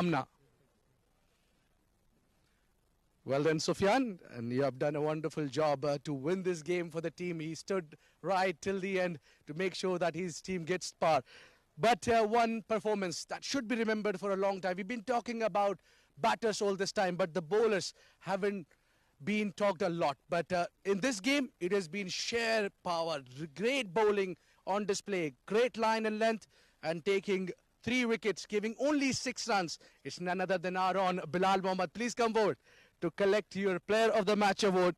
Amna. Well then, Sufyan, and you have done a wonderful job to win this game for the team. He stood right till the end to make sure that his team gets par. But one performance that should be remembered for a long time. We've been talking about batters all this time, but the bowlers haven't been talked a lot. But in this game, it has been sheer power. Great bowling on display, great line and length, and taking 3 wickets, giving only 6 runs. It's none other than our own Bilal Mohammad. Please come forward to collect your Player of the Match award.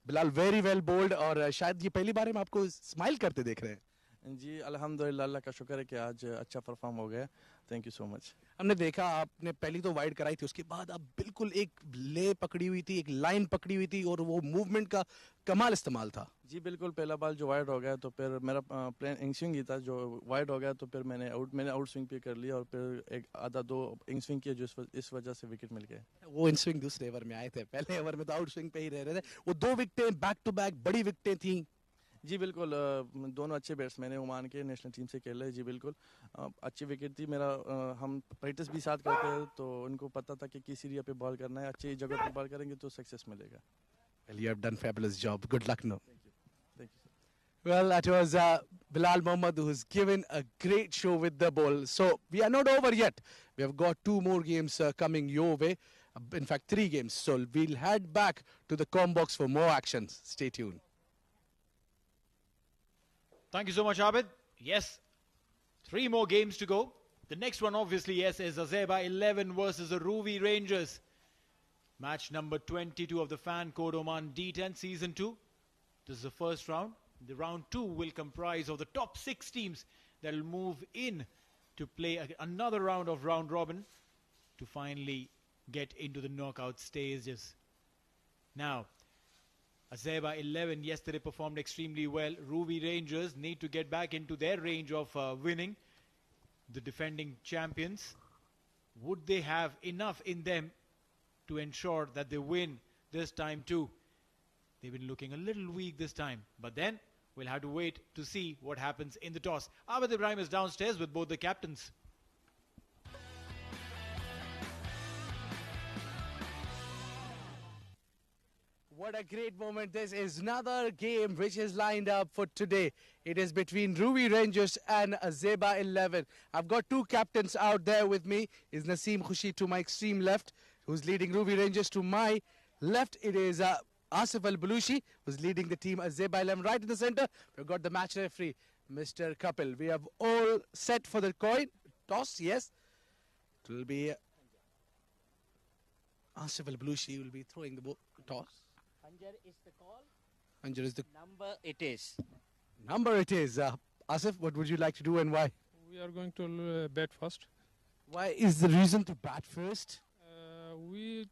Bilal very well bowled और शायद ये पहली बार हम आपको smile करते देख रहे हैं जी अल्हम्दुलिल्लाह अल्लाह का शुक्र है कि आज अच्छा परफॉर्म हो गया थैंक यू सो मच हमने देखा आपने पहली तो वाइड कराई थी उसके बाद आप बिल्कुल एक ले पकड़ी हुई थी एक लाइन पकड़ी हुई थी और वो मूवमेंट का कमाल इस्तेमाल था जी बिल्कुल पहला बॉल जो वाइड हो गया तो फिर मेरा प्लान इन स्विंग ही था जो वाइड हो गया तो फिर मैंने आउट स्विंग पे कर लिया और फिर एक आधा 2 इन स्विंग किया जो इस वजह से विकेट मिल गए वो इन स्विंग दूसरे ओवर में आए थे पहले ओवर में तो आउट स्विंग पे ही रह रहे थे वो 2 विकेटें बैक टू बैक बड़ी विकेटें थी जी बिल्कुल दोनों अच्छे बैट्समैन हैं ओमान के नेशनल टीम से खेल रहे जी बिल्कुल अच्छी विकेट थी मेरा हम प्रैक्टिस भी साथ करते हैं तो उनको पता था कि किस एरिया पे बॉल करना है अच्छी जगह पे बॉल करेंगे तो सक्सेस मिलेगा Well, you have done fabulous job. Good luck now. Thank you, sir. Well, that was Bilal Mohammad who's given a great show with the ball. So we are not over yet. We have got 2 more games coming your way. In fact, 3 games. So we'll head back to the Combox for more actions. Stay tuned. Thank you so much, Abid. Yes, 3 more games to go. The next one, obviously, yes, is Azaiba 11 versus the Ruwi Rangers. Match number 22 of the fan code Oman D10 Season 2. This is the first round. The round 2 will comprise of the top 6 teams that will move in to play another round of round robin to finally get into the knockout stages. Now, Azaiba 11 yesterday performed extremely well. Ruwi Rangers need to get back into their range of winning. The defending champions, would they have enough in them to ensure that they win this time too? They've been looking a little weak this time, but then we'll have to wait to see what happens in the toss. Abid Ibrahim is downstairs with both the captains. What a great moment. This is another game which is lined up for today. It is between Ruwi Rangers and Azaiba 11. I've got 2 captains out there with me. Is Naseem Khushi to my extreme left, who's leading Ruwi Rangers. To my left, it is Asif Al-Balushi, who's leading the team Azaiba 11. Right in the center, we've got the match referee, Mr. Kapil. We have all set for the coin toss, yes. It will be Asif Al-Balushi will be throwing the toss. Anjar is the call. Anjar is the Number it is. number. It is. Asif, what would you like to do and why? We are going to bat first. Why is the reason to bat first? We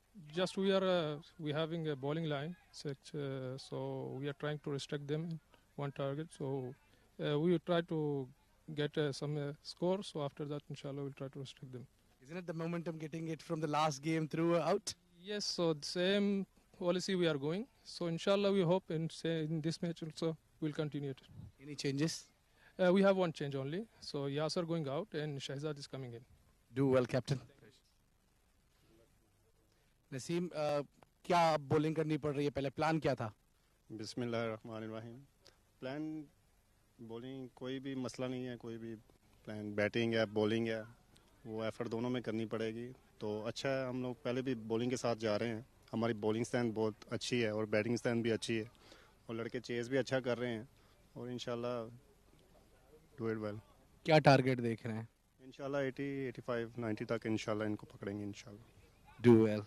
having a bowling line, so we are trying to restrict them in one target. So we will try to get some score. So after that, inshallah, we'll try to restrict them. Isn't it the momentum getting it from the last game throughout? Yes. So the same policy we are going. So inshallah, we hope in this match also we'll continue it. Any changes? We have one change only. So Yasser going out and Shahzad is coming in. Do well, captain. Naseem क्या bowling करनी पड़ रही है पहले plan क्या था बिस्मिल्लाहिर्रहमानिर्रहीम plan bowling कोई भी मसला नहीं है कोई भी प्लान बैटिंग है बॉलिंग है वो एफर्ट दोनों में करनी पड़ेगी तो अच्छा है हम लोग पहले भी बॉलिंग के साथ जा रहे हैं हमारी बॉलिंग स्टैंड बहुत अच्छी है और बैटिंग स्टैंड भी अच्छी है और लड़के चेस भी अच्छा कर रहे हैं और इंशाल्लाह डू इट वेल क्या टारगेट देख रहे हैं इंशाल्लाह 80 85 90 तक इंशाल्लाह इनको पकड़ेंगे इंशाल्लाह do well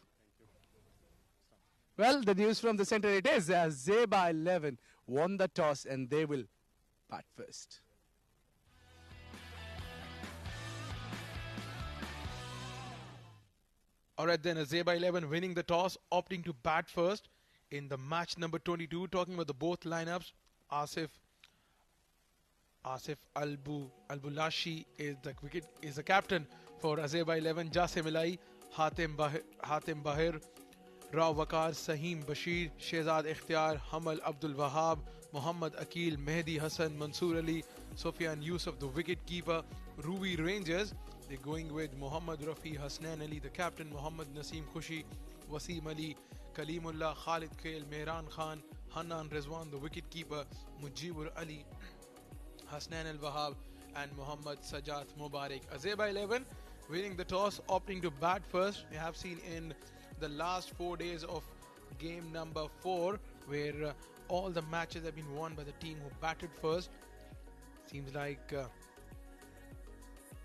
Well, the news from the center, it is Azaiba 11 won the toss and they will bat first. Alright then, Azaiba 11 winning the toss, opting to bat first in the match number 22. Talking about the both lineups, Asif Al-Bulashi is the captain for Azaiba 11. Jasim Ilai, Hatem Bahir Rao Wakar, Saheem Bashir, Shehzad Ikhtiar, Hamal Abdul Wahab, Muhammad Akil, Mehdi Hassan, Mansoor Ali, Sufyan Yusuf, the wicket keeper. Ruwi Rangers, they're going with Muhammad Rafi, Hasnan Ali, the captain, Muhammad Naseem Khushi, Wasim Ali, Kalimullah, Khalid Khail, Mehran Khan, Hanan Rizwan, the wicket keeper, Mujibur Ali, Hasnan Al Wahab, and Muhammad Sajat Mubarak. Azaiba 11 winning the toss, opting to bat first. We have seen in the last 4 days of game number 4 where all the matches have been won by the team who batted first. Seems like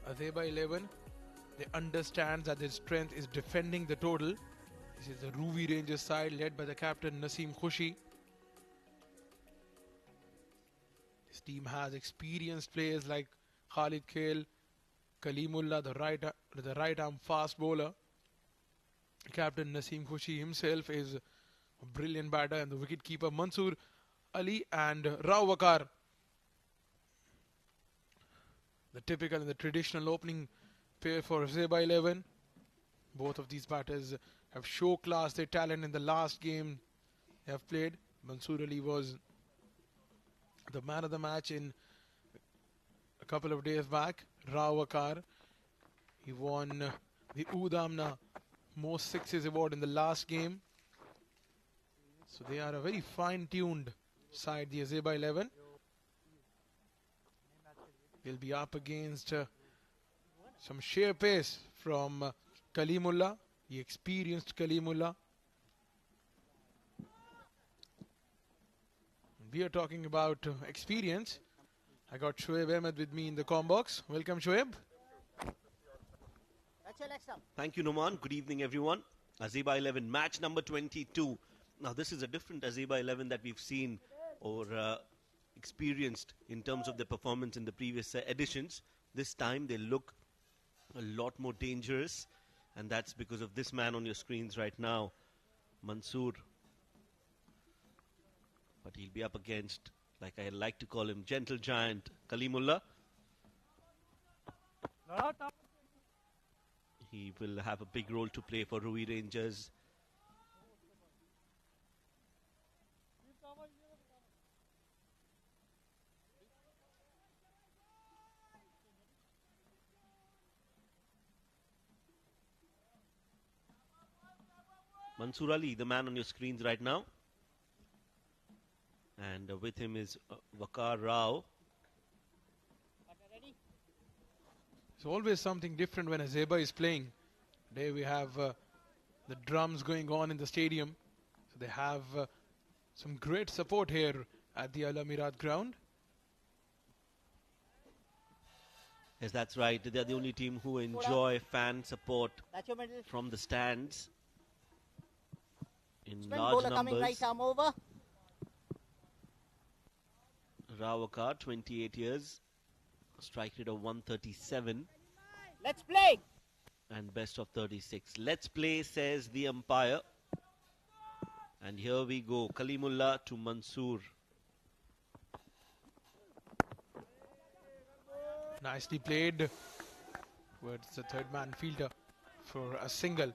Azaiba 11, they understand that their strength is defending the total. This is the Ruwi Rangers side led by the captain Naseem Khushi. This team has experienced players like Khalid Khail, Kalimullah, the right arm fast bowler. Captain Naseem Khushi himself is a brilliant batter, and the wicketkeeper Mansoor Ali and Rao Wakar. The typical and the traditional opening pair for Azaiba 11. Both of these batters have showcased their talent in the last game they have played. Mansoor Ali was the man of the match in a couple of days back. Rao Wakar, he won the Udamna most sixes award in the last game. So they are a very fine-tuned side, the Azaiba 11. They'll be up against some sheer pace from Kalimullah, the experienced Kalimullah. We are talking about experience. I got Shoaib Ahmed with me in the comm box. Welcome, Shoaib. Thank you, Noman. Good evening, everyone. Azaiba 11, match number 22. Now, this is a different Azaiba 11 that we've seen or experienced in terms of their performance in the previous editions. This time, they look a lot more dangerous, and that's because of this man on your screens right now, Mansoor. But he'll be up against, like I like to call him, gentle giant Kalimullah. He will have a big role to play for Ruwi Rangers. Mansoor Ali, the man on your screens right now. And with him is Wakar Rao. It's always something different when Azaiba is playing. Today we have the drums going on in the stadium. So they have some great support here at the Al Amirat ground. Yes, that's right. They're the only team who enjoy fan support from the stands in large numbers. Right arm over. Rao Wakar, 28 years, strike rate of 137. Let's play. And best of 36. Let's play, says the umpire. And here we go. Kalimullah to Mansoor. Nicely played towards the third man fielder for a single.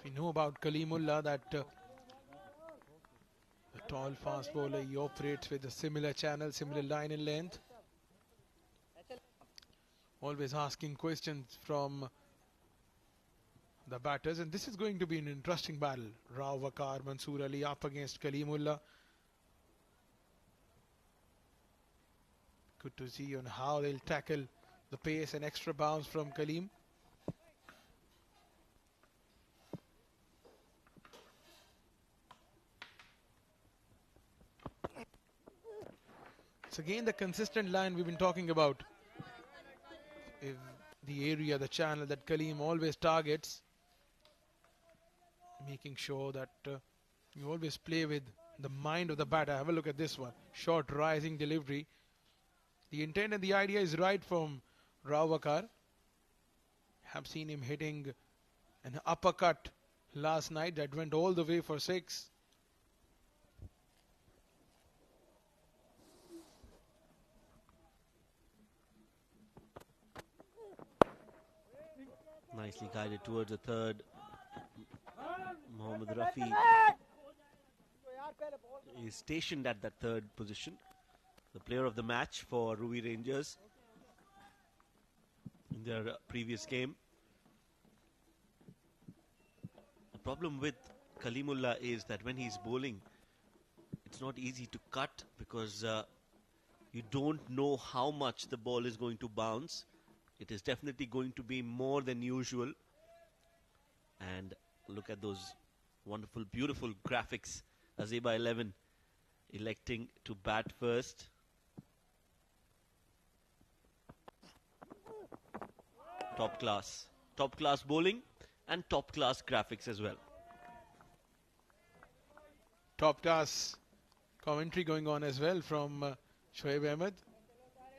We know about Kalimullah that the tall fast bowler, he operates with a similar channel, similar line and length. Always asking questions from the batters, and this is going to be an interesting battle. Rao Wakar, Mansoor Ali up against Kalimullah. Good to see on how they'll tackle the pace and extra bounce from Kalim. It's again the consistent line we've been talking about. If the area, the channel that Kalim always targets, making sure that you always play with the mind of the batter. Have a look at this one. Short rising delivery. The intent and the idea is right from Rao Wakar. Have seen him hitting an uppercut last night that went all the way for 6. Nicely guided towards the third. Mohammad Rafi is stationed at that third position. The player of the match for Ruwi Rangers in their previous game. The problem with Kalimullah is that when he's bowling, it's not easy to cut because you don't know how much the ball is going to bounce. It is definitely going to be more than usual. And look at those wonderful, beautiful graphics. Azaiba 11 electing to bat first. Top class bowling and top class graphics as well. Top class commentary going on as well from Shoaib Ahmed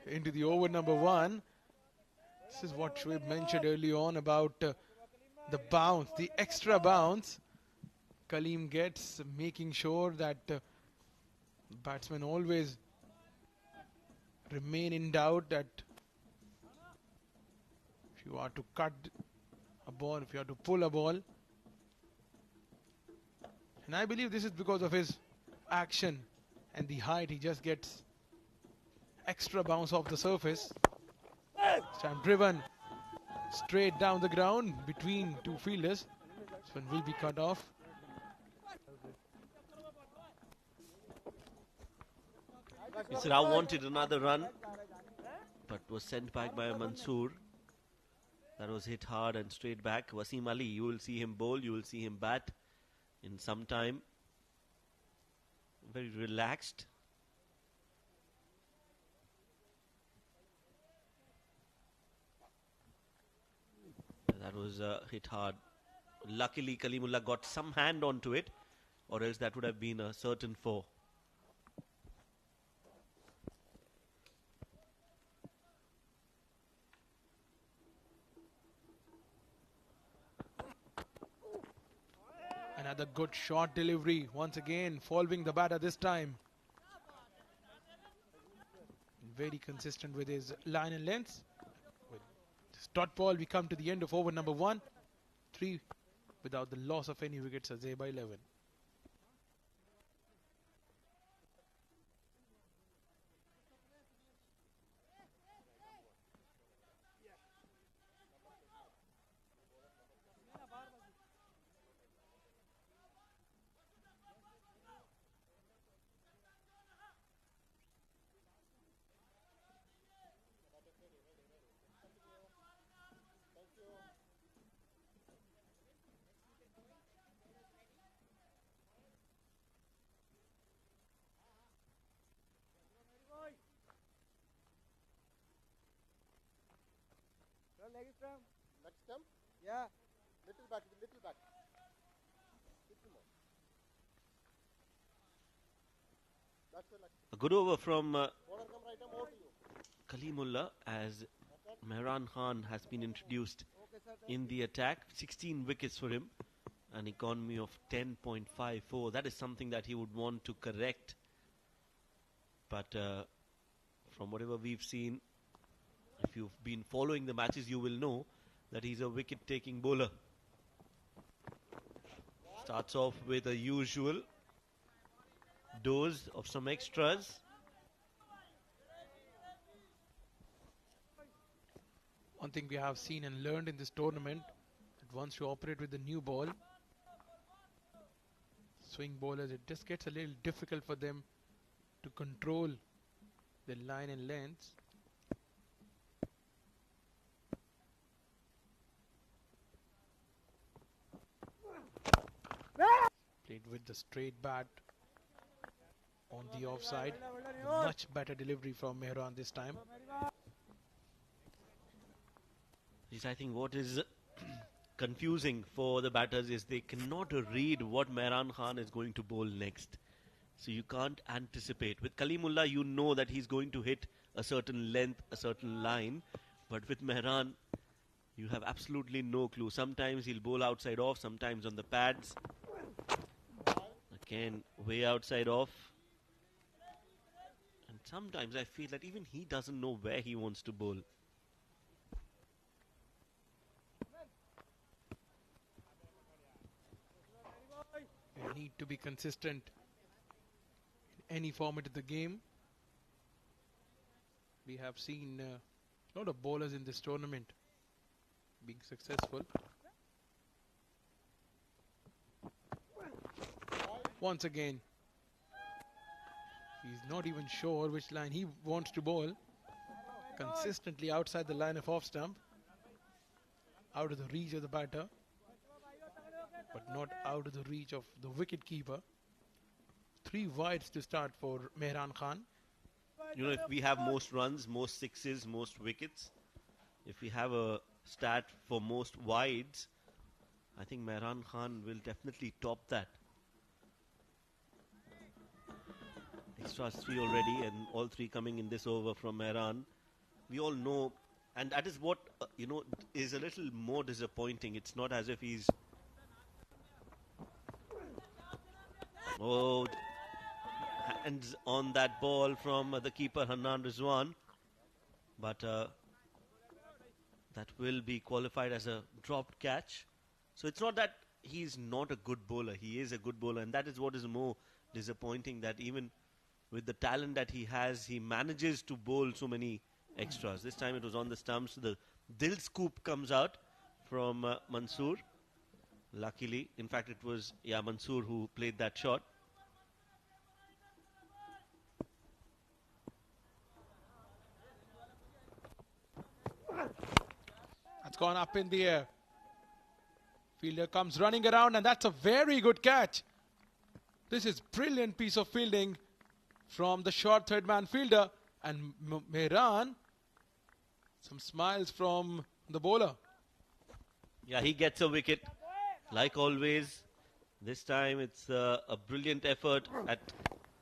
into the over number 1. This is what Shoaib mentioned early on about the bounce, the extra bounce Kaleem gets, making sure that batsmen always remain in doubt that if you are to cut a ball, if you are to pull a ball. And I believe this is because of his action and the height. He just gets extra bounce off the surface. This time driven straight down the ground between two fielders. This one will be cut off. Isra wanted another run, but was sent back by Mansoor. That was hit hard and straight back. Wasim Ali, you will see him bowl, you will see him bat in some time. Very relaxed. That was hit hard. Luckily, Kalimullah got some hand onto it, or else that would have been a certain 4. Another good short delivery. Once again, following the batter this time. Very consistent with his line and lengths. With this dot ball, we come to the end of over number 1. 3 without the loss of any wickets. Azaiba 11. Next stump? Yeah. Little back. Little more. That's the next. A good over from Bowler come right arm over to you. Kalimullah as Mehran Khan has been introduced in the attack. 16 wickets for him. An economy of 10.54. That is something that he would want to correct. But from whatever we've seen, if you've been following the matches, you will know that he's a wicket-taking bowler. Starts off with a usual dose of some extras. One thing we have seen and learned in this tournament, that once you operate with the new ball, swing bowlers, it just gets a little difficult for them to control the line and lengths. Played with the straight bat on the offside. Much better delivery from Mehran this time. Yes, I think what is confusing for the batters is they cannot read what Mehran Khan is going to bowl next. So you can't anticipate. With Kalimullah, you know that he's going to hit a certain length, a certain line. But with Mehran, you have absolutely no clue. Sometimes he'll bowl outside off, sometimes on the pads. Again, way outside off. And sometimes I feel that even he doesn't know where he wants to bowl. need to be consistent in any format of the game. We have seen a lot of bowlers in this tournament being successful. Once again, he's not even sure which line he wants to bowl. Consistently outside the line of off stump, out of the reach of the batter, but not out of the reach of the wicket keeper. 3 wides to start for Mehran Khan. You know, if we have most runs, most sixes, most wickets, if we have a stat for most wides, I think Mehran Khan will definitely top that. Extras 3 already, and all 3 coming in this over from Mehran. We all know, and that is what, you know, is a little more disappointing. It's not as if he's... Oh, hands on that ball from the keeper, Hanan Rizwan. But that will be qualified as a dropped catch. So it's not that he's not a good bowler. He is a good bowler, and that is what is more disappointing, that even with the talent that he has, he manages to bowl so many extras. This time it was on the stumps. The Dil scoop comes out from Mansoor. Luckily, in fact, it was Mansoor who played that shot. That's gone up in the air. Fielder comes running around, and that's a very good catch. This is brilliant piece of fielding from the short third man fielder, and Mehran, some smiles from the bowler. Yeah, he gets a wicket like always. This time it's a brilliant effort at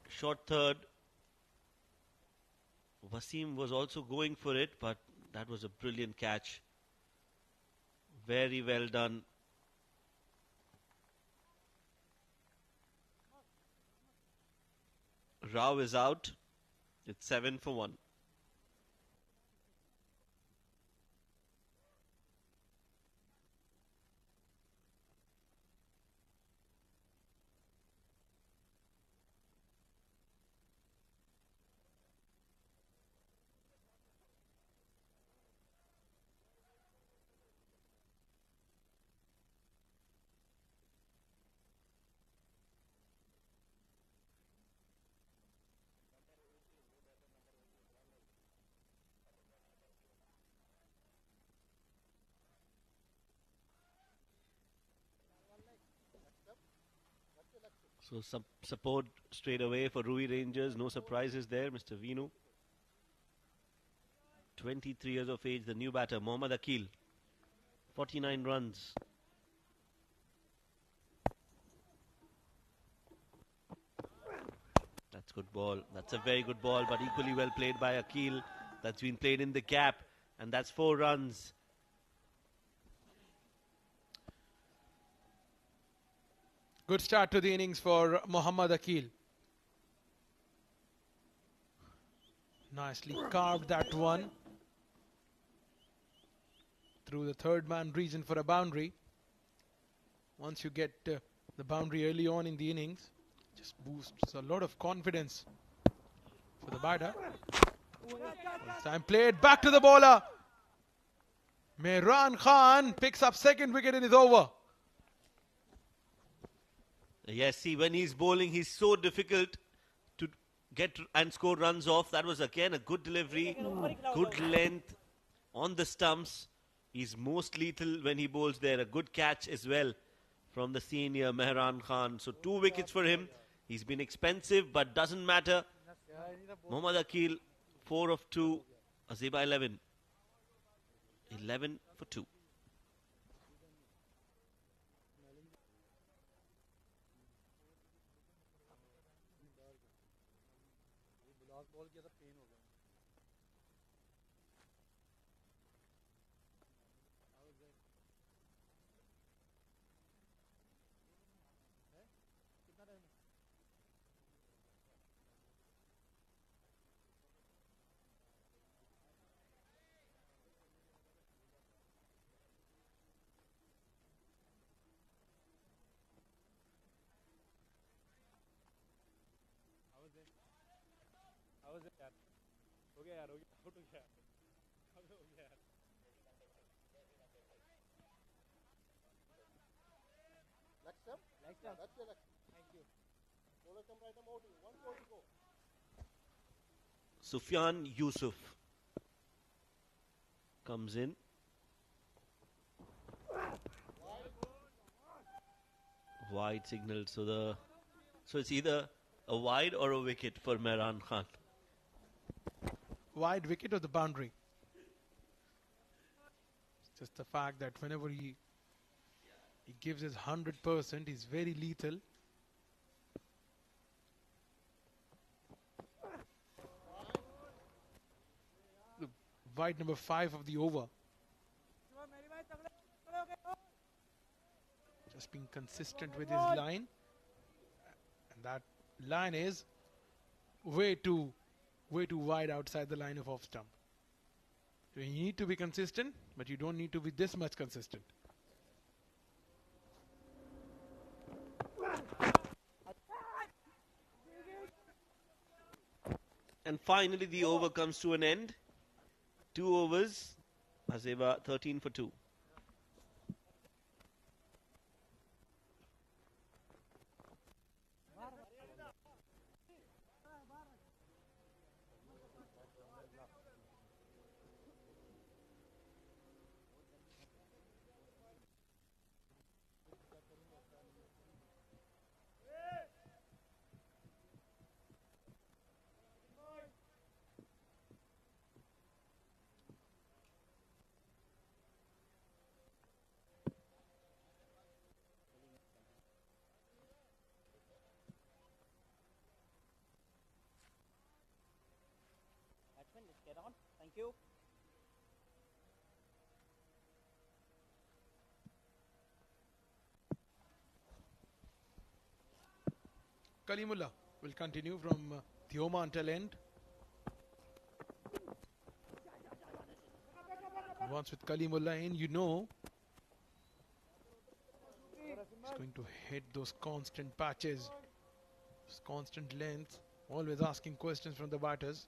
short third. Wasim was also going for it, but that was a brilliant catch. Very well done. Rao is out. It's 7 for 1. So support straight away for Ruwi Rangers. No surprises there, Mr. Vinu. 23 years of age, the new batter, Mohammad Akil. 49 runs. That's good ball. That's a very good ball, but equally well played by Akil. That's been played in the gap, and that's 4 runs. Good start to the innings for Mohammad Akil. Nicely carved that one through the third man region for a boundary. Once you get the boundary early on in the innings, just boosts a lot of confidence for the batter. This time played back to the bowler. Mehran Khan picks up second wicket in his over. Yes, see, when he's bowling, he's so difficult to get and score runs off. That was again a good delivery, good length on the stumps. He's most lethal when he bowls there. A good catch as well from the senior Mehran Khan. So 2 wickets for him. He's been expensive, but doesn't matter. Mohammad Akil, 4 of 2. Azaiba 11. 11 for 2. Next step. Next step. That's your next. Thank you. Bowler come right arm out to you. 1 4 to go. Sufyan Yusuf comes in. Wide signal. So it's either a wide or a wicket for Mehran Khan. Wide wicket or the boundary? It's just the fact that whenever he gives his 100%, he's very lethal. The wide number 5 of the over. Just being consistent with his line. And that line is way too wide outside the line of off stump. So you need to be consistent, but you don't need to be this much consistent. And finally the over comes to an end. 2 overs. Azaiba 13 for 2. Batsman, let's get on. Thank you. Kalimullah will continue from the Oman end. Once with Kalimullah in, you know he's going to hit those constant patches, those constant lengths, always asking questions from the batters.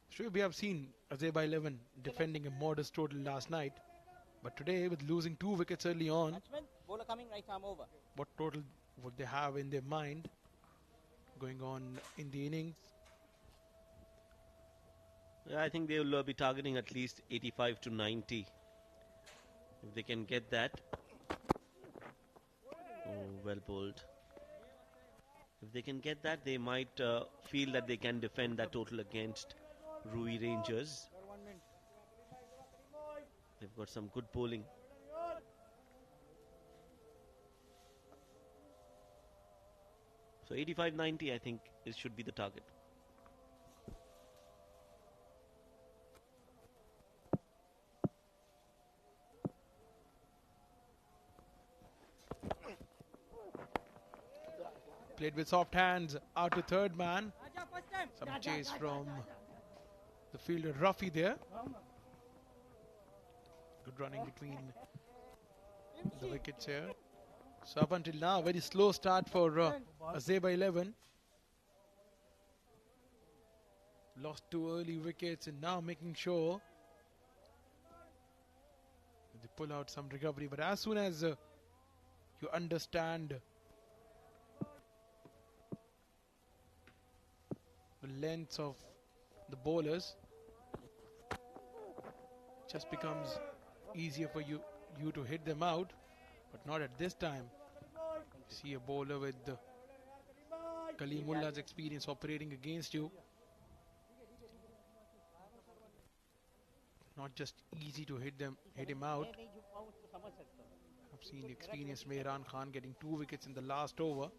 Sure, we have seen Azaiba 11 defending a modest total last night, but today with losing 2 wickets early on, Batsman, bowler coming right arm over. what total would they have in their mind going on in the innings? I think they will be targeting at least 85 to 90. If they can get that. Oh, well bowled. If they can get that, they might feel that they can defend that total against Ruwi Rangers. They've got some good bowling. So 85-90, I think, should be the target. Played with soft hands, out to third man. Some chase from the fielder Rufi there. Good running between the wickets here. So up until now, very slow start for Azaiba 11. Lost 2 early wickets and now making sure they pull out some recovery. But as soon as you understand the lengths of the bowlers, just becomes easier for you to hit them out, but not at this time. You see a bowler with Kalimullah's experience operating against you. Not just easy to hit him out. I've seen the experienced Mehran Khan getting 2 wickets in the last over.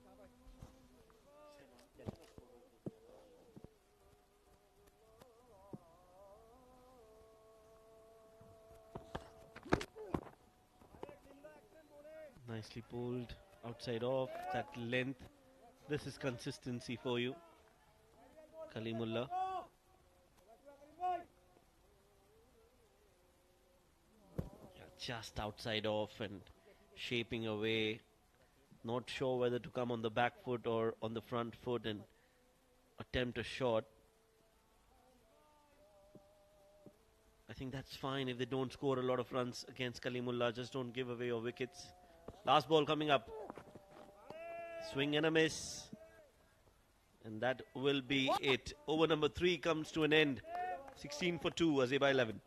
Nicely pulled, outside off, that length. This is consistency for you, Kalimullah. Yeah, just outside off and shaping away. Not sure whether to come on the back foot or on the front foot and attempt a shot. think that's fine if they don't score a lot of runs against Kalimullah. Just don't give away your wickets. Last ball coming up. Swing and a miss. And that will be it. Over number 3 comes to an end. 16 for 2, Azaiba 11.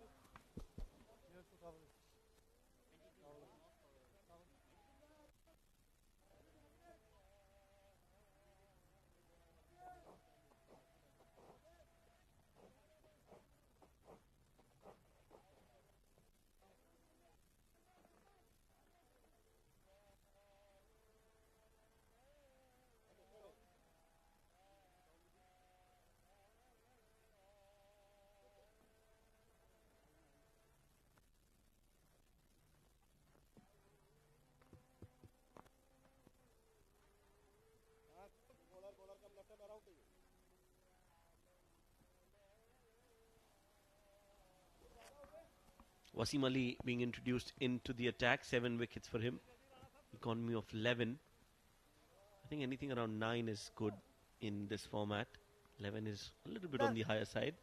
Wasim Ali being introduced into the attack. 7 wickets for him. Economy of 11. I think anything around 9 is good in this format. 11 is a little bit on the higher side.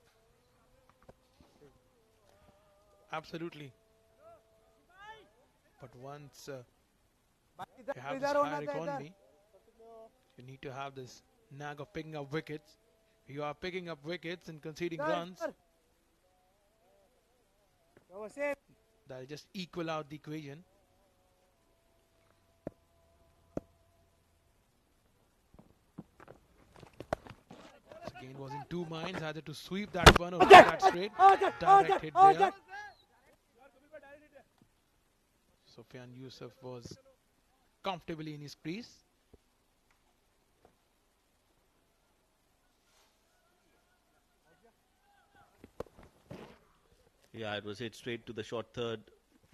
Absolutely. But once you have this higher economy, you need to have this knack of picking up wickets. You are picking up wickets and conceding runs. That'll just equal out the equation. This again was in 2 minds, either to sweep that one or hit that straight. Direct hit there. Sufyan Yusuf was comfortably in his crease. Yeah, it was hit straight to the short third.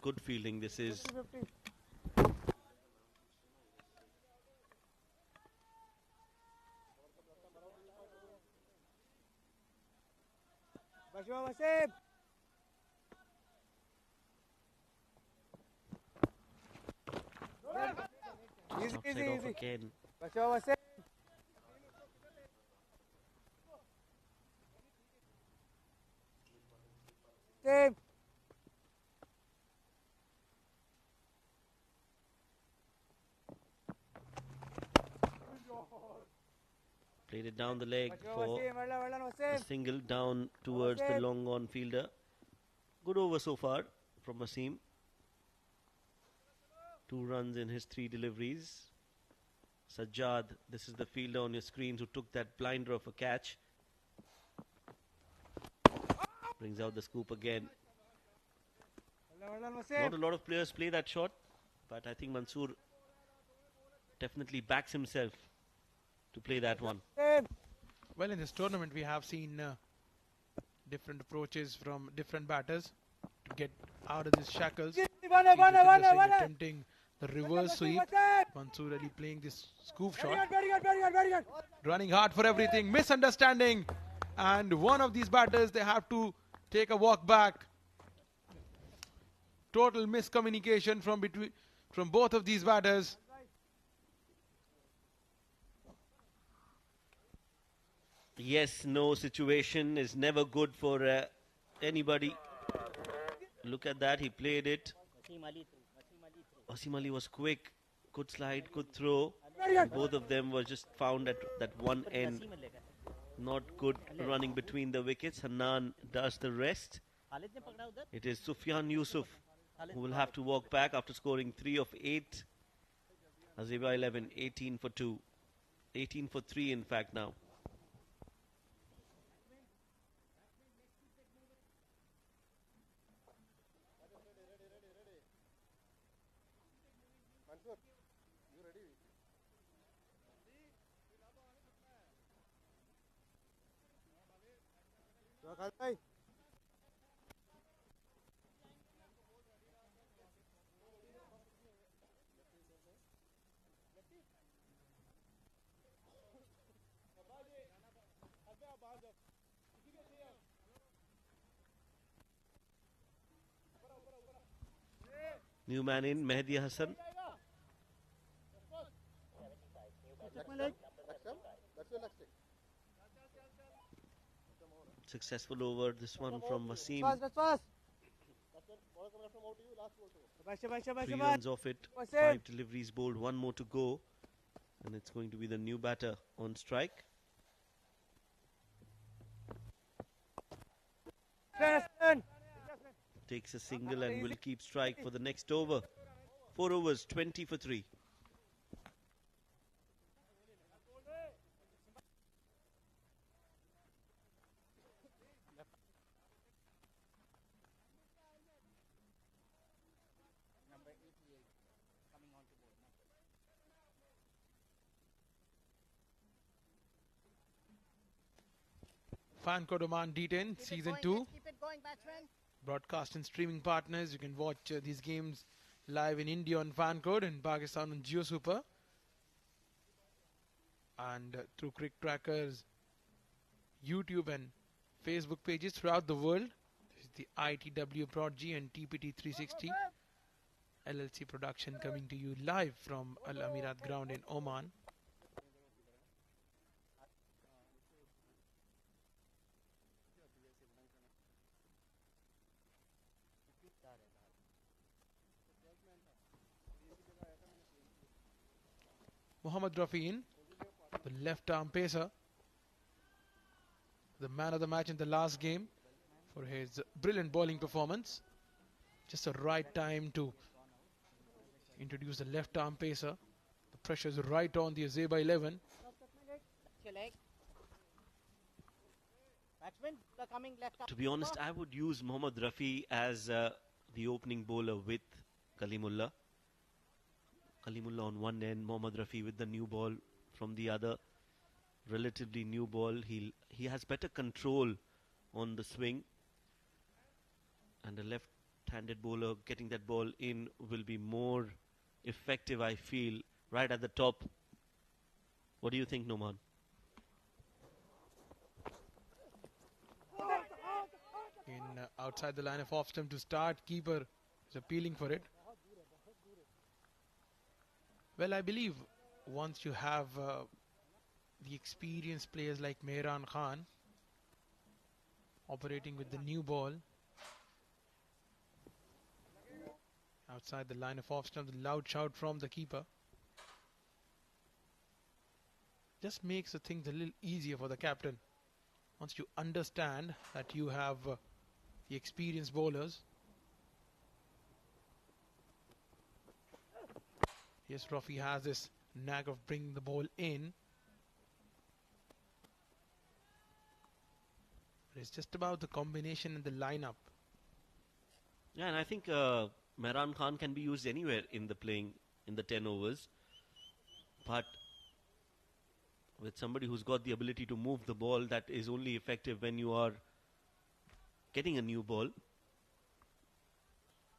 Good fielding this is. Easy, off again. Played it down the leg for a single down towards the long on fielder. Good over so far from Wasim. 2 runs in his 3 deliveries. Sajjad, this is the fielder on your screens who took that blinder of a catch. Brings out the scoop again. Not a lot of players play that shot, but I think Mansoor definitely backs himself to play that one. Well, in this tournament, we have seen different approaches from different batters to get out of these shackles. Attempting the reverse sweep. Mansoor Ali playing this scoop shot. Running hard for everything. Misunderstanding. And one of these batters, they have to take a walk back. Total miscommunication from both of these batters. Yes, no situation is never good for anybody. Look at that, he played it. Wasim Ali was quick, good slide, good throw. Both of them were just found at that one end. Not good running between the wickets. Hanan does the rest. It is Sufyan Yusuf who will have to walk back after scoring 3 of 8. Azaiba 11, 18 for 2. 18 for 3 in fact now. New man in, Mehdi Hassan. Successful over this one from Wasim. Ball come left from out to you. Last ball to go. 3 runs off it. 5 deliveries bowled. 1 more to go. And it's going to be the new batter on strike. Takes a single and will keep strike for the next over. 4 overs, 20 for 3. Number 88 coming on to board. Fan code Oman D10 Season 2. Keep it going, batsman. Broadcast and streaming partners. You can watch these games live in India on Fan Code, in Pakistan on Jio Super, and through CricTracker's YouTube and Facebook pages throughout the world. This is the ITW Prodigy and TPT 360 LLC production coming to you live from Al Amirat ground in Oman. Mohammad Rafi in, the left arm pacer, the man of the match in the last game for his brilliant bowling performance. Just the right time to introduce the left arm pacer. The pressure is right on the Azaiba 11. Your leg. Batsman, coming left up. To be honest, I would use Mohammad Rafi as the opening bowler with Kalimullah. Kalimullah on one end, Mohammad Rafi with the new ball from the other. Relatively new ball. He has better control on the swing. And a left-handed bowler getting that ball in will be more effective, I feel, right at the top. What do you think, Noman? In outside the line of off stump to start, keeper is appealing for it. Well, I believe once you have the experienced players like Mehran Khan operating with the new ball outside the line of off stump, the loud shout from the keeper just makes the things a little easier for the captain. Once you understand that you have the experienced bowlers. Yes, Rafi has this knack of bringing the ball in. But it's just about the combination and the lineup. Yeah, and I think Mehran Khan can be used anywhere in the playing in the 10 overs. But with somebody who's got the ability to move the ball, that is only effective when you are getting a new ball.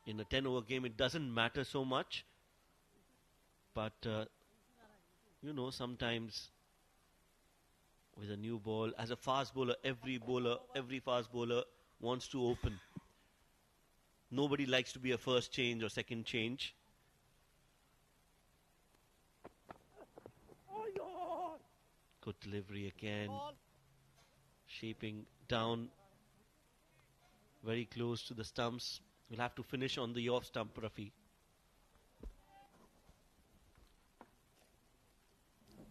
In a 10-over game, it doesn't matter so much. But, you know, sometimes with a new ball, as a fast bowler, every fast bowler wants to open. Nobody likes to be a first change or second change. Good delivery again. Shaping down very close to the stumps. We'll have to finish on the off stump, Rafi.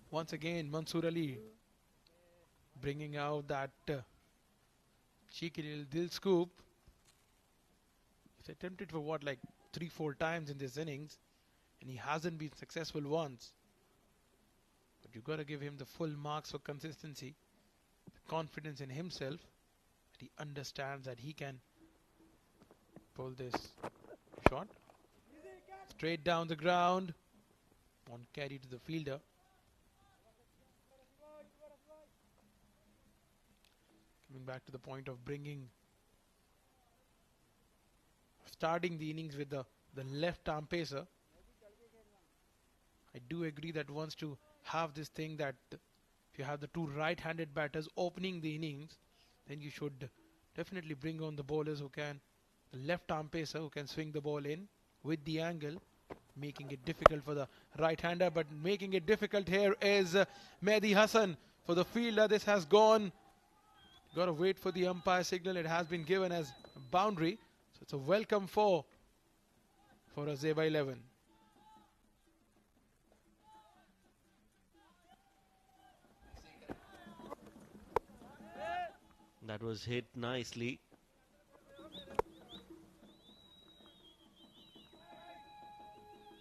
Once again, Mansoor Ali bringing out that cheeky little dil scoop. He's attempted for what, like 3-4 times in this innings, and he hasn't been successful once. But you've got to give him the full marks for consistency, the confidence in himself, that he understands that he can pull this shot straight down the ground, won't carry to the fielder. Coming back to the point of starting the innings with the left arm pacer. I do agree that wants to have this thing that if you have the two right-handed batters opening the innings, then you should definitely bring on the bowlers who can, the left arm pacer who can swing the ball in with the angle, making it difficult for the right-hander. But making it difficult here is Mehdi Hassan for the fielder. This has gone. Got to wait for the umpire signal. It has been given as a boundary. So it's a welcome for for Azaiba 11. That was hit nicely.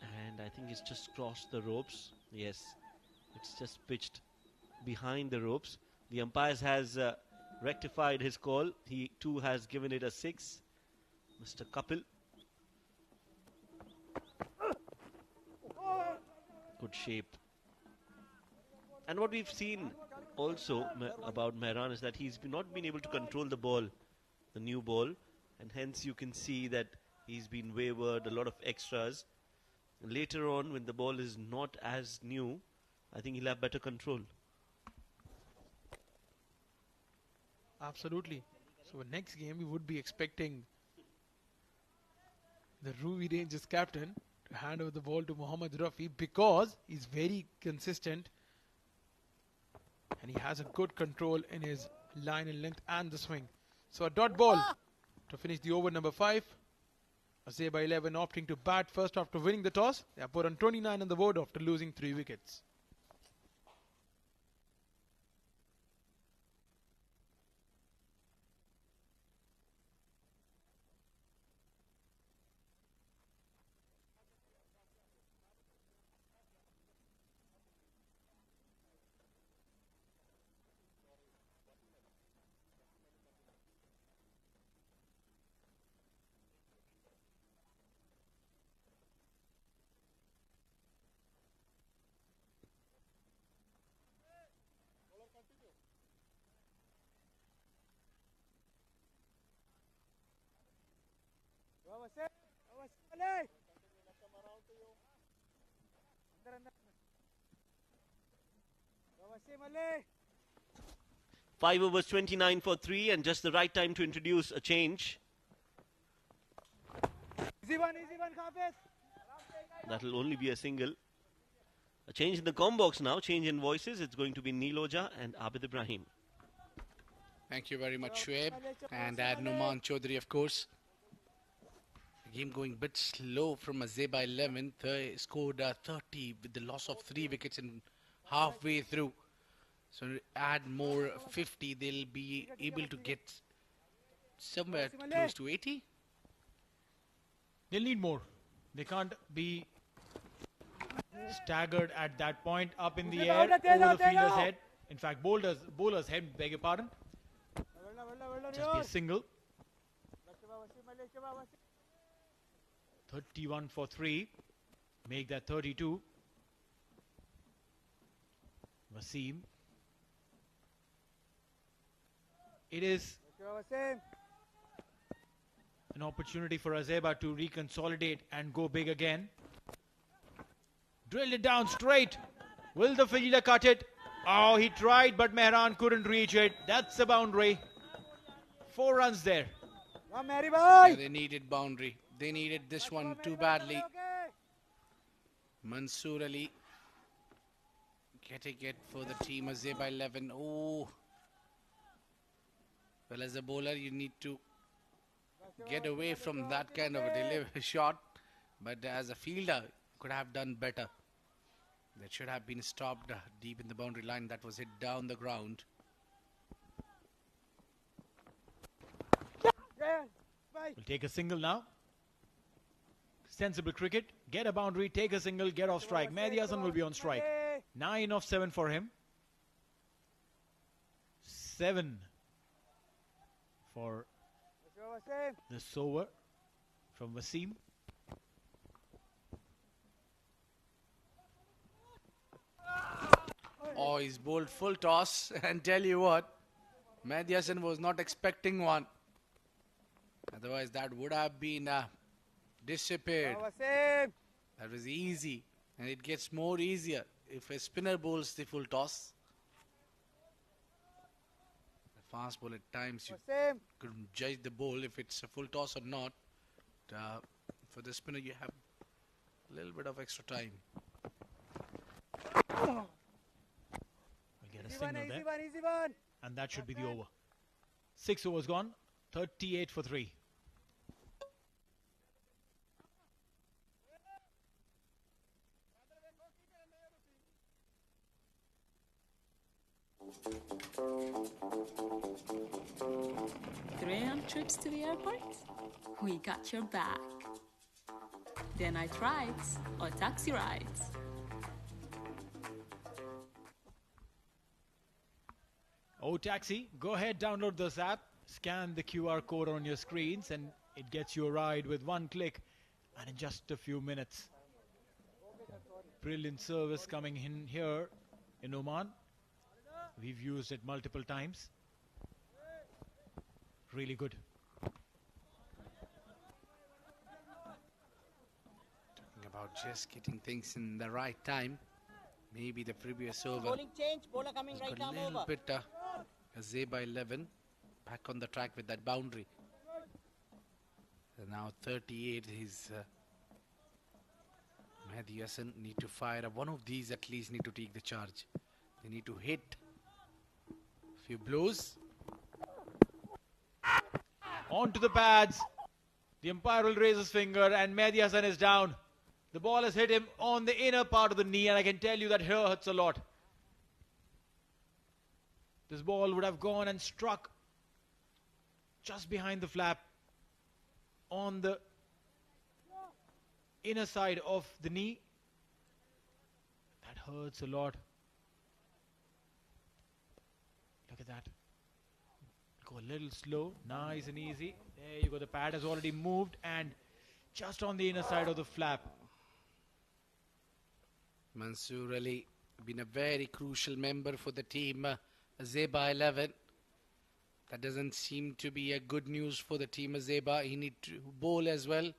And I think it's just crossed the ropes. Yes, it's just pitched behind the ropes. The umpire has rectified his call. He too has given it a 6. Mr. Kapil. Good shape. And what we've seen also about Mehran is that he's not been able to control the ball, the new ball, and hence you can see that he's been wavered, a lot of extras. Later on, when the ball is not as new, I think he'll have better control. Absolutely. So next game we would be expecting the Ruwi Rangers captain to hand over the ball to Mohammad Rafi because he's very consistent and he has a good control in his line and length and the swing. So a dot ball to finish the over number 5. Azaiba 11 opting to bat first after winning the toss. They are put on 29 on the board after losing 3 wickets. Malay. 5 overs, 29 for 3, and just the right time to introduce a change. Easy one, Khafiz. That will only be a single. A change in the com box now, change in voices. It's going to be Niloja and Abid Ibrahim. Thank you very much, Shoaib. And Numan Chaudhary, of course. The game going a bit slow from Azaiba 11. They scored 30 with the loss of 3 wickets in halfway through. So add more 50, they'll be able to get somewhere close to 80. They'll need more. They can't be staggered at that point, up in the air, over the fielder's head. In fact, bowler's head, beg your pardon. Just be a single. 31 for 3. Make that 32. Wasim. It is an opportunity for Azaiba to reconsolidate and go big again. Drilled it down straight. Will the fielder cut it? Oh, he tried, but Mehran couldn't reach it. That's a boundary. 4 runs there. Yeah, they needed boundary. They needed this one too badly. Mansoor Ali getting it for the team. Azaiba 11. Oh. Well, as a bowler, you need to get away from that kind of a delivery shot. But as a fielder, could have done better. That should have been stopped deep in the boundary line. That was hit down the ground. We'll take a single now. Sensible cricket. Get a boundary, take a single, get off strike. Mehdi Hasan will be on strike. 9 of 7 for him. 7 for the Sower from Wasim. Oh, he's bowled full toss. And tell you what, Mehdi Hasan was not expecting one. Otherwise, that would have been disappeared. That was easy. And it gets more easier if a spinner bowls the full toss. The fast ball at times, you couldn't judge the bowl if it's a full toss or not. For the spinner, you have a little bit of extra time. We'll get a single there. And that should be the over. 6 overs gone. 38 for 3. 3 trips to the airport? We got your back. Day night rides or taxi rides. Oh, taxi, go ahead, download this app, scan the QR code on your screens, and it gets you a ride with one click and in just a few minutes. Brilliant service coming in here in Oman. We've used it multiple times. Really good. Talking about just getting things in the right time. Maybe the previous over. Bowling change, bowler coming right Got a arm little over. bit Azaiba 11 back on the track with that boundary. And now 38 is Mehdi Hassan need to fire up. One of these at least need to take the charge. They need to hit a few blows. Onto the pads. The umpire will raise his finger and Mehdi Hassan is down. The ball has hit him on the inner part of the knee, and I can tell you that here hurts a lot. This ball would have gone and struck just behind the flap on the inner side of the knee. That hurts a lot. Look at that. Go a little slow, nice and easy. There you go, the pad has already moved and just on the inner side of the flap. Mansoor Ali been a very crucial member for the team. Azaiba 11. That doesn't seem to be a good news for the team Azaiba. He need to bowl as well.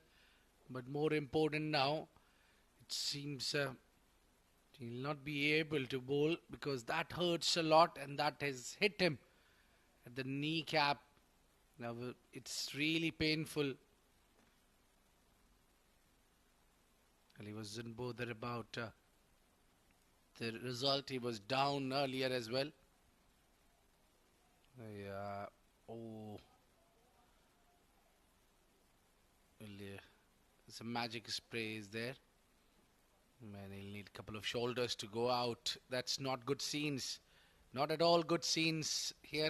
But more important now, it seems he'll not be able to bowl because that hurts a lot and that has hit him at the kneecap. Now it's really painful. Well, he wasn't bothered about the result. He was down earlier as well. Yeah. Oh. Well, yeah. Some magic spray is there. Man, he'll need a couple of shoulders to go out. That's not good scenes. Not at all good scenes here.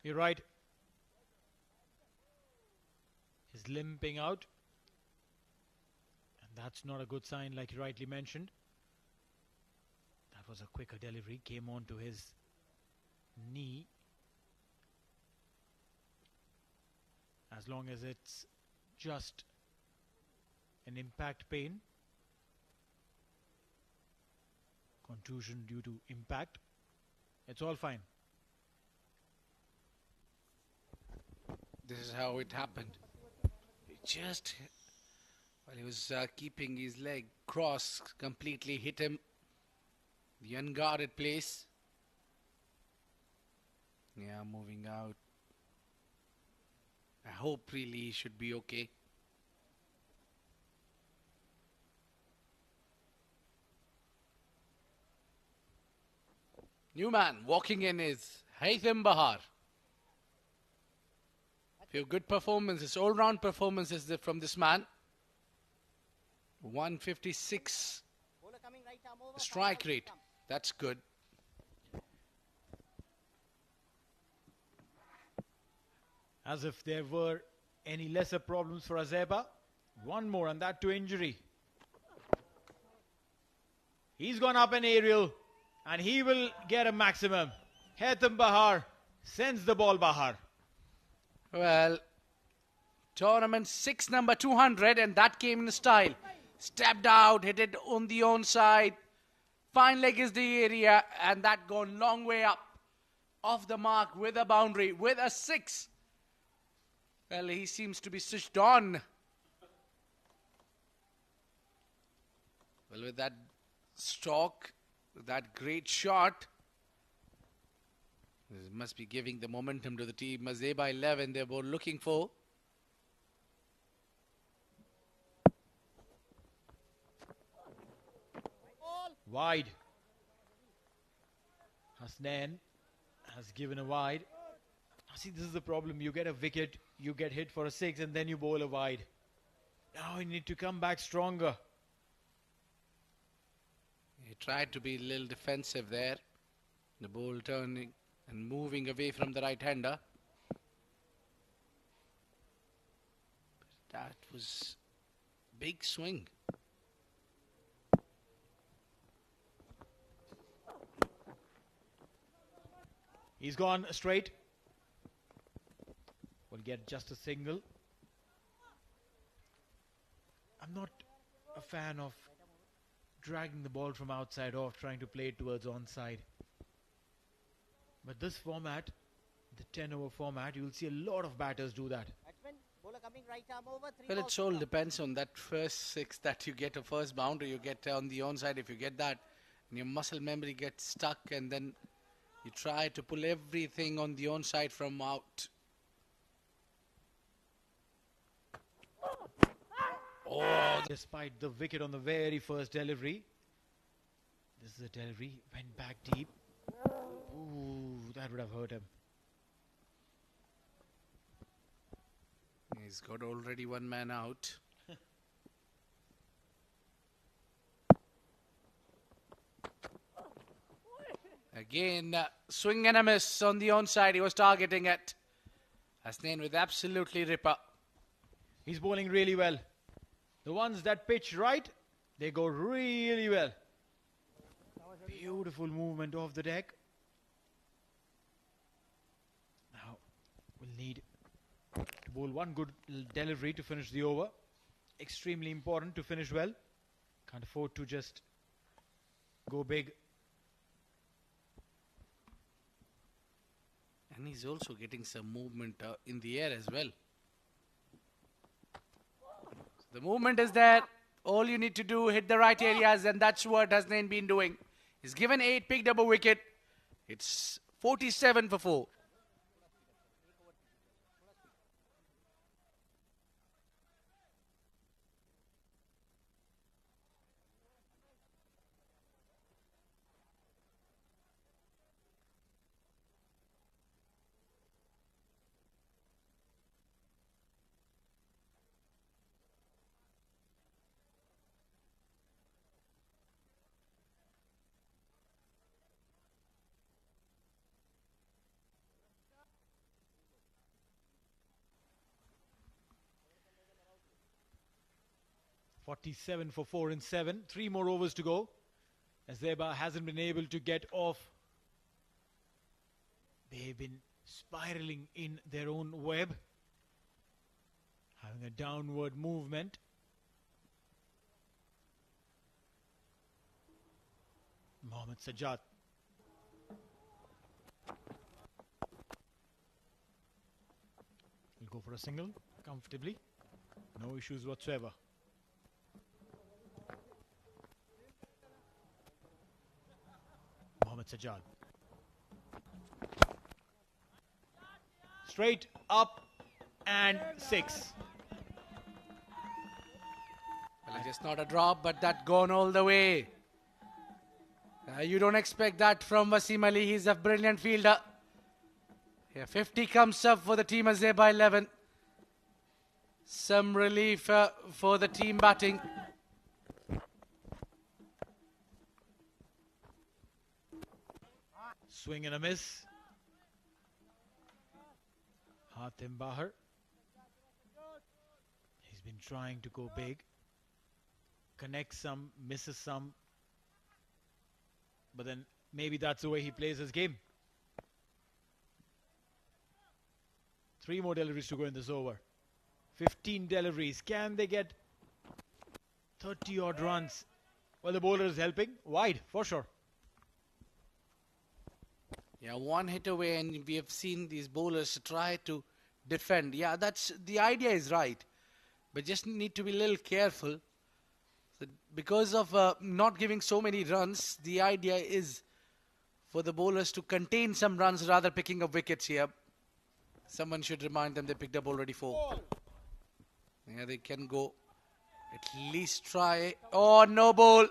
You're right. He's limping out. And that's not a good sign, like you rightly mentioned. That was a quicker delivery. Came on to his knee. As long as it's just an impact pain, contusion due to impact, it's all fine. This is how it happened. He just, while he was keeping his leg crossed, completely hit him. The unguarded place. Yeah, moving out. I hope really he should be okay. New man walking in is Haitham Bahar. Few good performances, all-round performances from this man. 156 Bowler coming right arm over. strike rate. That's good. As if there were any lesser problems for Azaiba. One more, and that to injury. He's gone up an aerial, and he will get a maximum. Haitham Bahar sends the ball Bahar. Well, tournament 6 number 200, and that came in style. Stepped out, hit it on the onside. Fine leg is the area, and that gone long way up. Off the mark with a boundary, with a 6. Well, he seems to be switched on. Well, with that stroke, with that great shot, this must be giving the momentum to the team. Azaiba 11, they're both looking for. Wide. Hasnain has given a wide. See, this is the problem. You get a wicket, you get hit for a 6, and then you bowl a wide. Now you need to come back stronger. He tried to be a little defensive there. The ball turning and moving away from the right-hander. That was big swing. He's gone straight. Will get just a single. I'm not a fan of dragging the ball from outside off, trying to play it towards onside. But this format, the 10-over format, you will see a lot of batters do that. Batsman, bowler coming right arm over. Well, it all depends on that first six that you get, a first boundary you get on the onside. If you get that, and your muscle memory gets stuck, and then you try to pull everything on the onside from out. Oh, despite the wicket on the very first delivery. This is a delivery, went back deep. Ooh, that would have hurt him. He's got already one man out. Again, swing and a miss on the onside. He was targeting it. Hasnain with absolutely ripper. He's bowling really well. The ones that pitch right, they go really well. Beautiful movement off the deck. Now, we'll need to bowl one good delivery to finish the over. Extremely important to finish well. Can't afford to just go big. And he's also getting some movement in the air as well. The movement is there. All you need to do, hit the right areas, and that's what Hasnain been doing. He's given 8, picked up a wicket. It's 47 for 4. .47 for 4 and 7. 3 more overs to go. Azaiba hasn't been able to get off. They've been spiraling in their own web, having a downward movement. Mohammad Sajjad. He'll go for a single comfortably. No issues whatsoever. Mohammad Sajjad. Straight up and 6. Well, just not a drop, but that gone all the way. You don't expect that from Wasim Ali. He's a brilliant fielder. Yeah, 50 comes up for the team Azaiba 11. Some relief for the team batting. Swing and a miss. Hatim Bahar. He's been trying to go big. Connects some, misses some. But then maybe that's the way he plays his game. 3 more deliveries to go in this over. 15 deliveries. Can they get 30 odd runs? Well, the bowler is helping. Wide, for sure. Yeah, one hit away, and we have seen these bowlers try to defend. Yeah, that's the idea is right, but just need to be a little careful. So because of not giving so many runs, the idea is for the bowlers to contain some runs rather picking up wickets here. Someone should remind them they picked up already 4. Yeah, they can go. At least try. Oh, no ball.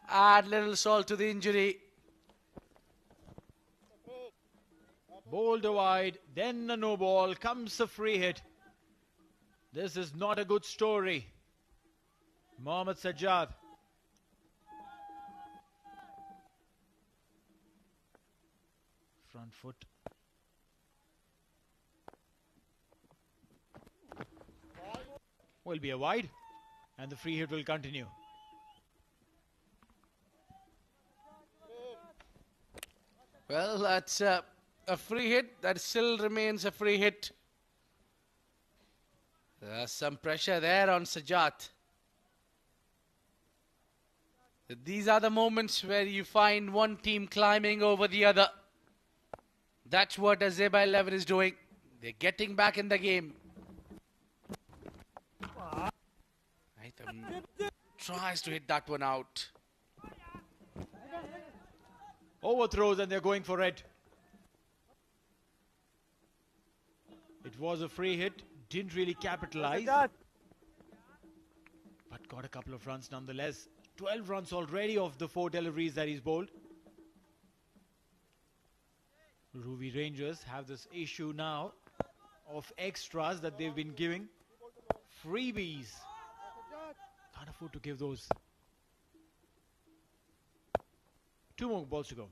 Add little salt to the injury. Bowled wide, then a no ball, comes a free hit. This is not a good story. Mohammad Sajjad. Front foot. Will be a wide, and the free hit will continue. Well, that's a free hit. That still remains a free hit. There's some pressure there on Sajat. These are the moments where you find one team climbing over the other. That's what Azaiba 11 is doing. They're getting back in the game. Tries to hit that one out. Overthrows and they're going for it. It was a free hit. Didn't really capitalize. But got a couple of runs nonetheless. 12 runs already of the 4 deliveries that he's bowled. Ruwi Rangers have this issue now of extras that they've been giving. Freebies. Can't afford to give those. 2 more balls to go.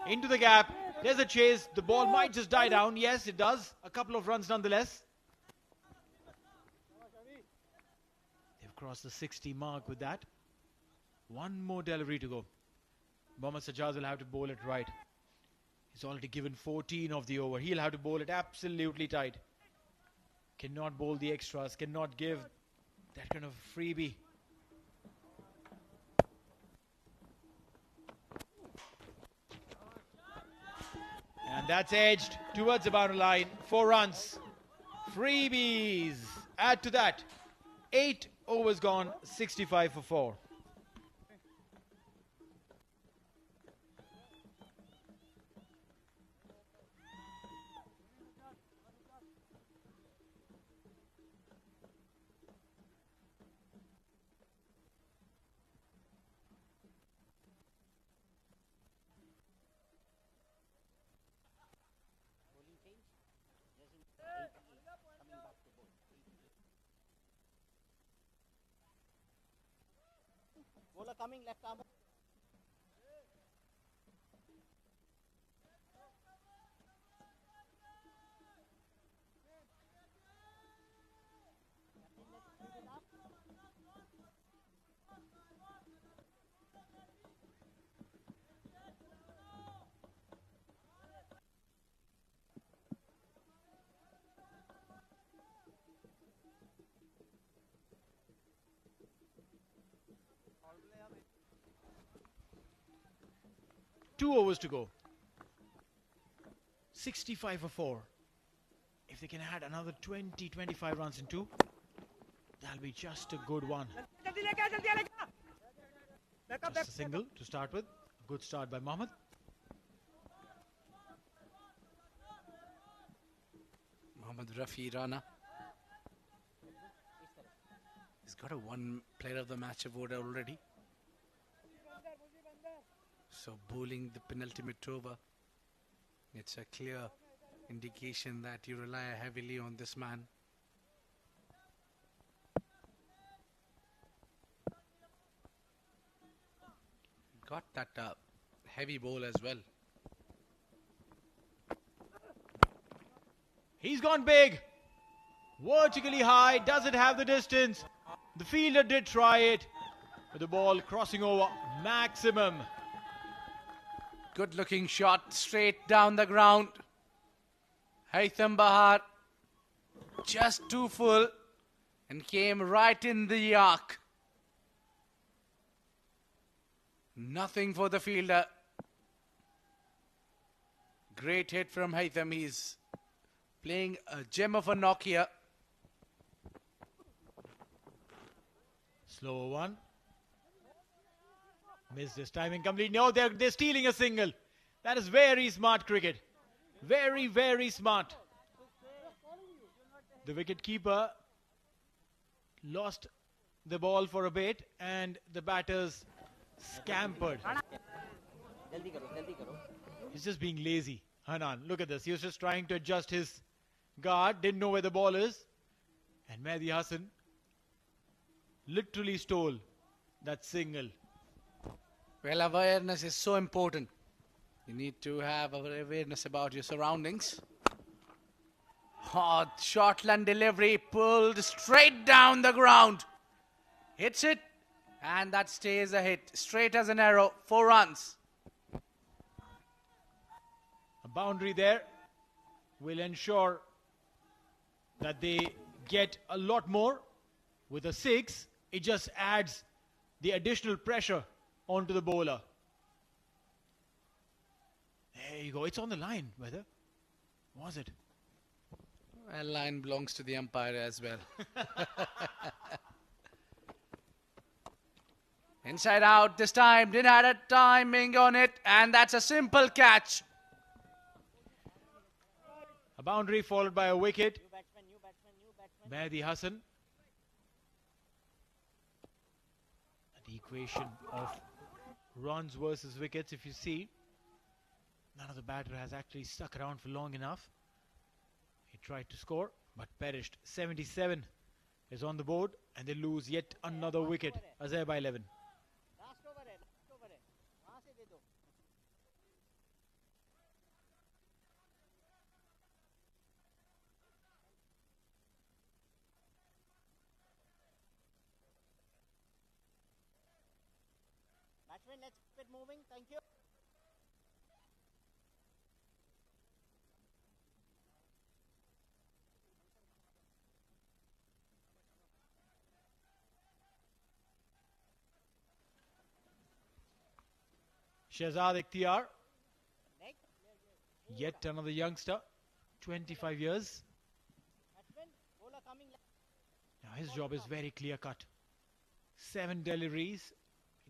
Into the gap. There's a chase. The ball might just die down. Yes, it does. A couple of runs nonetheless. They've crossed the 60 mark with that. 1 more delivery to go. Mohammad Sajjad will have to bowl it right. He's already given 14 of the over. He'll have to bowl it absolutely tight. Cannot bowl the extras. Cannot give that kind of freebie. And that's edged towards the boundary line. 4 runs. Freebies. Add to that. 8 overs gone. 65 for 4. Bowler coming, left arm. Two overs to go. 65 for 4. If they can add another 20-25 runs in 2, that'll be just a good one. Just a single to start with. A good start by Mohammad. Mohammad Rafi Rana. He's got a 1 player of the match award already. So bowling the penultimate over, it's a clear indication that you rely heavily on this man. Got that heavy bowl as well. He's gone big. Vertically high. Does it have the distance? The fielder did try it. But the ball crossing over maximum. Good looking shot straight down the ground. Haitham Bahar just too full and came right in the arc. Nothing for the fielder. Great hit from Haitham. He's playing a gem of a knock here. Slower one. Missed this timing completely. No, they're stealing a single. That is very smart cricket. Very, very smart. The wicket keeper lost the ball for a bit and the batters scampered. He's just being lazy. Hanan, look at this. He was just trying to adjust his guard. Didn't know where the ball is. And Mehdi Hassan literally stole that single. Well, awareness is so important. You need to have awareness about your surroundings. Hot shotland delivery pulled straight down the ground. Hits it, and that stays a hit. Straight as an arrow, 4 runs. A boundary there will ensure that they get a lot more. With a 6, it just adds the additional pressure onto the bowler. There you go. It's on the line, whether. Was it? Well, line belongs to the umpire as well. Inside out this time. Didn't have a timing on it. And that's a simple catch. A boundary followed by a wicket. Mehdi Hassan. The equation of runs versus wickets, if you see, none of the batter has actually stuck around for long enough. He tried to score, but perished. 77 is on the board, and they lose yet another wicket. Azaiba 11. Batsman, let's keep it moving. Thank you. Shehzad Ikhtiar. Yet another youngster. 25 years. Now his job is very clear cut. 7 deliveries.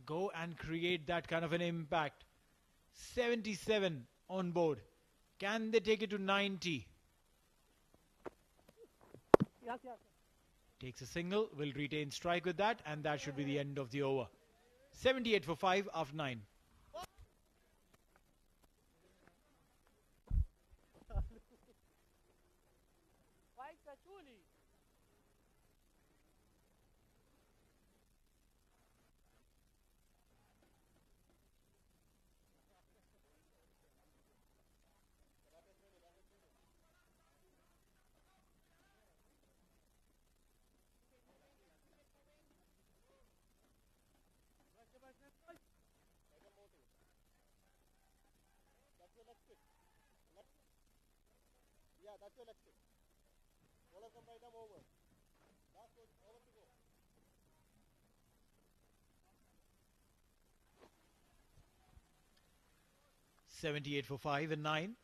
Go and create that kind of an impact. 77 on board. Can they take it to 90? Takes a single, will retain strike with that, and that should be the end of the over. 78 for 5 after 9. Yeah, that's your leg spin. Bowler come right arm over. Last over to go. 78 for 5 and 9.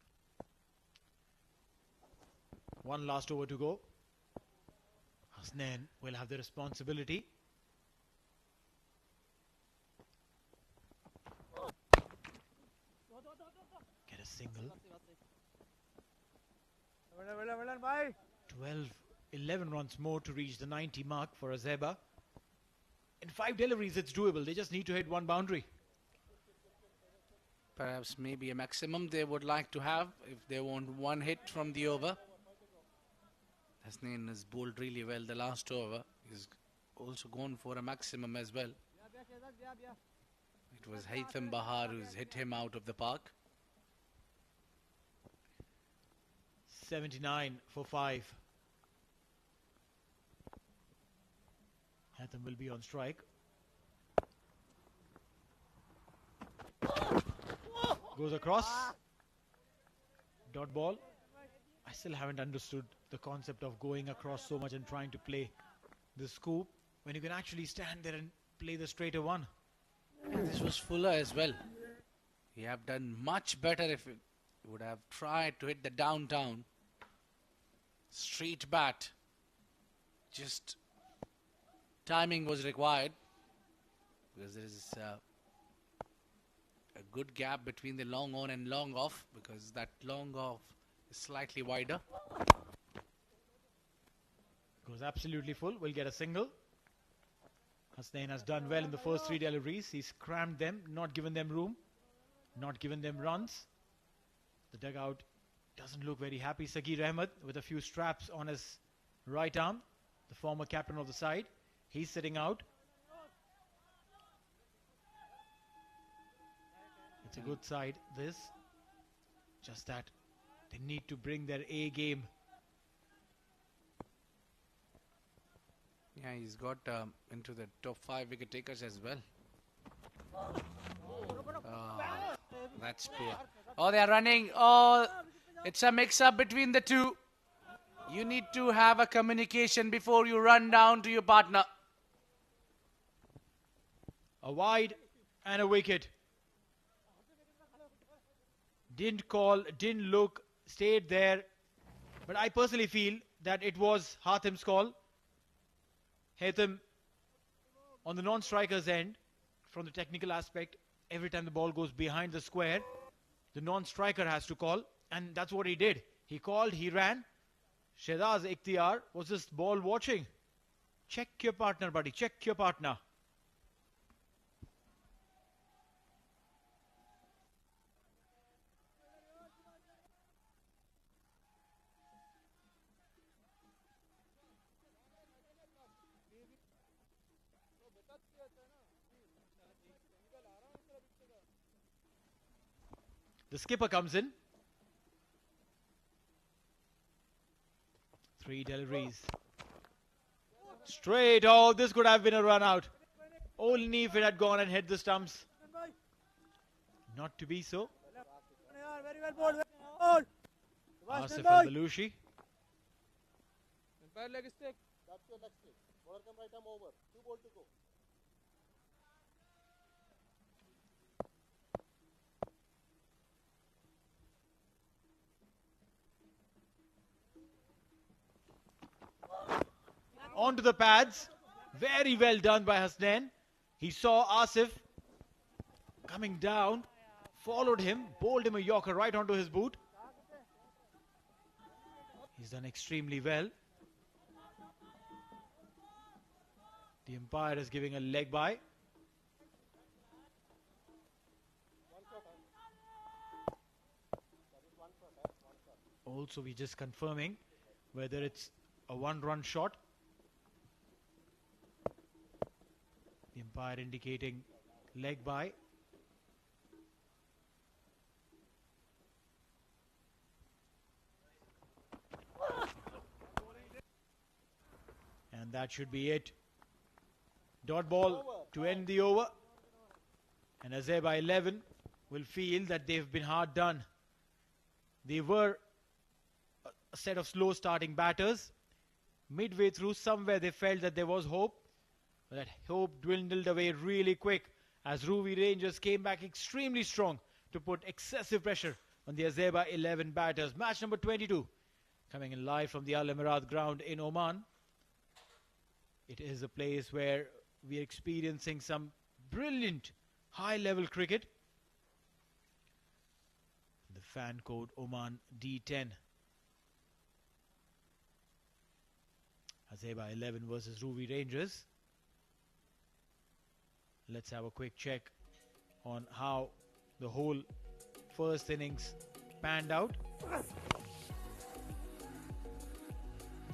One last over to go. Hasnain will have the responsibility. Get a single. 11 runs more to reach the 90 mark for Azaiba. In 5 deliveries, it's doable. They just need to hit one boundary. Perhaps maybe a maximum they would like to have if they want one hit from the over. Hasnain has bowled really well the last over. He's also gone for a maximum as well. It was Haitham Bahar who's hit him out of the park. 79 for 5. Haitham will be on strike. Goes across. Dot ball. I still haven't understood the concept of going across so much and trying to play the scoop when you can actually stand there and play the straighter one. And this was Fuller as well. He have done much better if he would have tried to hit the downtown. Street bat. Just timing was required because there is a good gap between the long on and long off because that long off is slightly wider. Goes absolutely full. Will get a single. Hasnain has done well in the first 3 deliveries. He's crammed them, not given them room, not given them runs. The dugout doesn't look very happy. Sagir Ahmed with a few straps on his right arm, the former captain of the side. He's sitting out. It's a good side, this. Just that they need to bring their A game. Yeah, he's got into the top 5 wicket takers as well. That's poor. Oh, they are running. Oh, it's a mix-up between the two. You need to have a communication before you run down to your partner. A wide and a wicket. Didn't call, didn't look, stayed there. But I personally feel that it was Hathim's call. Hathim, on the non-striker's end, from the technical aspect, every time the ball goes behind the square, the non-striker has to call, and that's what he did. He called, he ran. Shehzad Ikhtiyar was just ball watching. Check your partner, buddy. Check your partner. The skipper comes in. 3 deliveries. Straight. Oh, this could have been a run out. Only if it had gone and hit the stumps. Not to be so. Asif Al-Balushi. That's your leg stick. Bowler come right arm over. 2 balls to go. Onto the pads. Very well done by Hasnain. He saw Asif coming down, followed him, bowled him a yorker right onto his boot. He's done extremely well. The umpire is giving a leg by. Also, we're just confirming whether it's a 1-run shot. The umpire indicating leg by. And that should be it. Dot ball to end the over. And Azaiba 11 will feel that they've been hard done. They were a set of slow starting batters. Midway through, somewhere they felt that there was hope. But that hope dwindled away really quick as Ruwi Rangers came back extremely strong to put excessive pressure on the Azaiba 11 batters. Match number 22 coming in live from the Al Emirat ground in Oman. It is a place where we are experiencing some brilliant high-level cricket. The fan code Oman D10. Azaiba 11 versus Ruwi Rangers. Let's have a quick check on how the whole first innings panned out.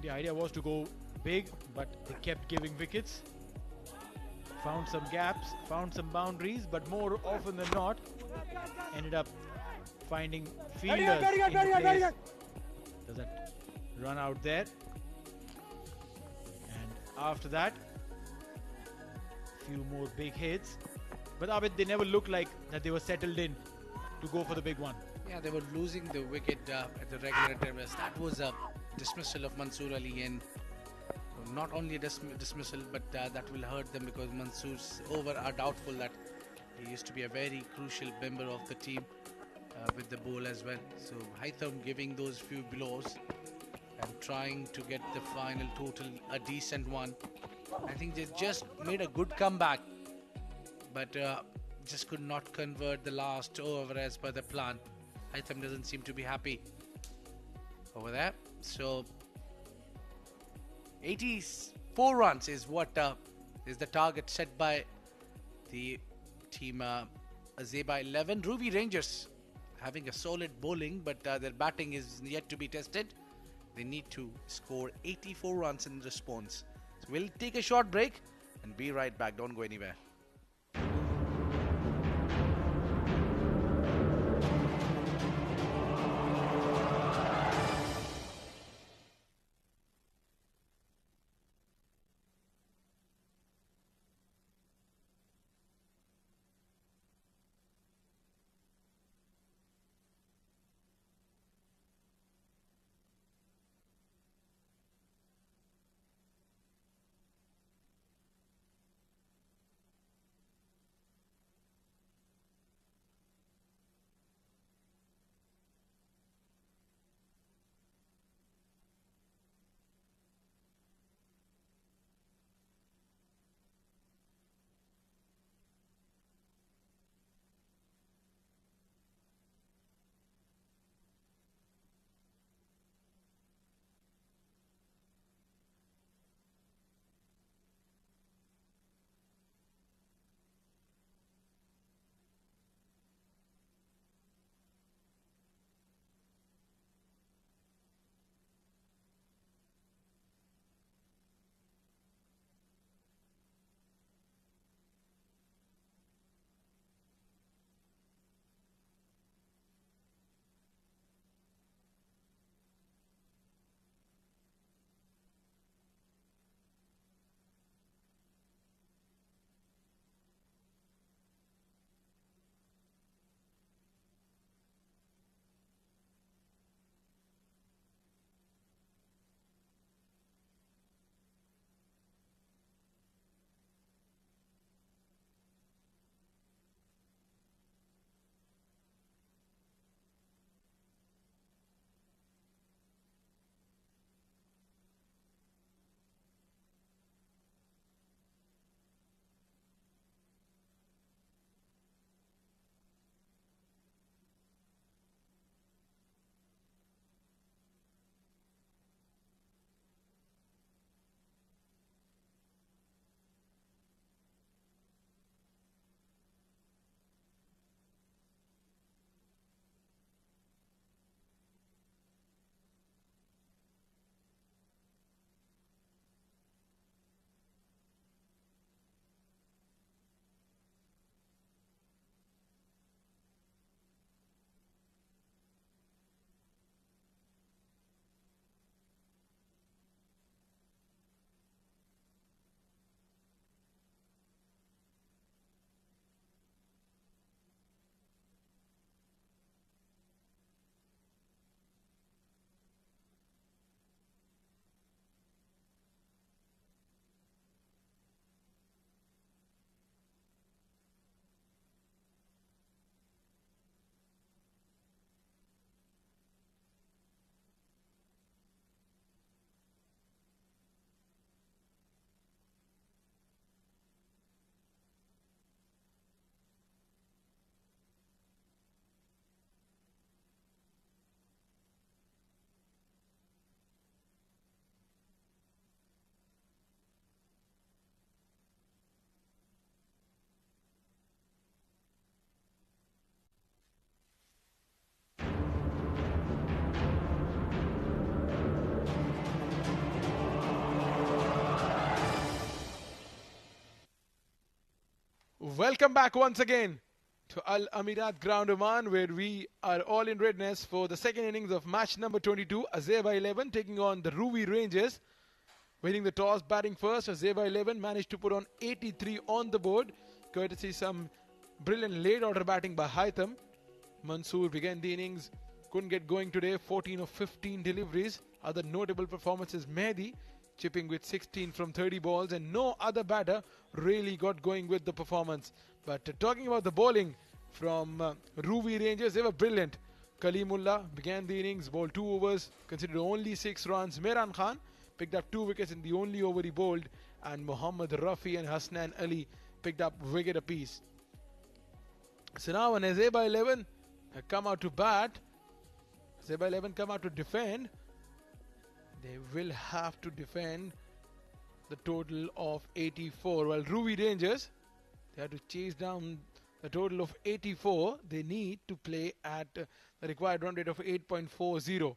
The idea was to go big, but they kept giving wickets. Found some gaps, found some boundaries, but more often than not, ended up finding fielders in place. There's that run out there. And after that, few more big hits. But Abid, they never looked like that they were settled in to go for the big one. Yeah, they were losing the wicket at the regular intervals. That was a dismissal of Mansoor Ali, and not only a dismissal, but that will hurt them because Mansoor's over are doubtful that he used to be a very crucial member of the team with the ball as well. So Haitham giving those few blows and trying to get the final total a decent one. I think they just made a good comeback, but just could not convert the last over as per the plan. Haitham doesn't seem to be happy over there. So 84 runs is what is the target set by the team Azaiba 11. Ruwi Rangers having a solid bowling, but their batting is yet to be tested. They need to score 84 runs in response. So we'll take a short break and be right back. Don't go anywhere. Welcome back once again to Al Amirat Ground Oman, where we are all in readiness for the second innings of match number 22. Azaiba 11 taking on the Ruwi Rangers. Winning the toss, batting first, Azaiba 11 managed to put on 83 on the board, courtesy some brilliant late order batting by Haitham. Mansoor began the innings, couldn't get going today, 14 of 15 deliveries. Other notable performances, Mehdi chipping with 16 from 30 balls, and no other batter really got going with the performance. But talking about the bowling from Ruwi Rangers, they were brilliant. Kalimullah began the innings, bowled 2 overs, considered only 6 runs. Mehran Khan picked up 2 wickets in the only over he bowled, and Mohammad Rafi and Hasnan Ali picked up wicket apiece. So now when Azaiba 11 come out to bat, Azaiba 11 come out to defend, they will have to defend the total of 84. While Ruwi Rangers, they have to chase down the total of 84. They need to play at the required run rate of 8.40.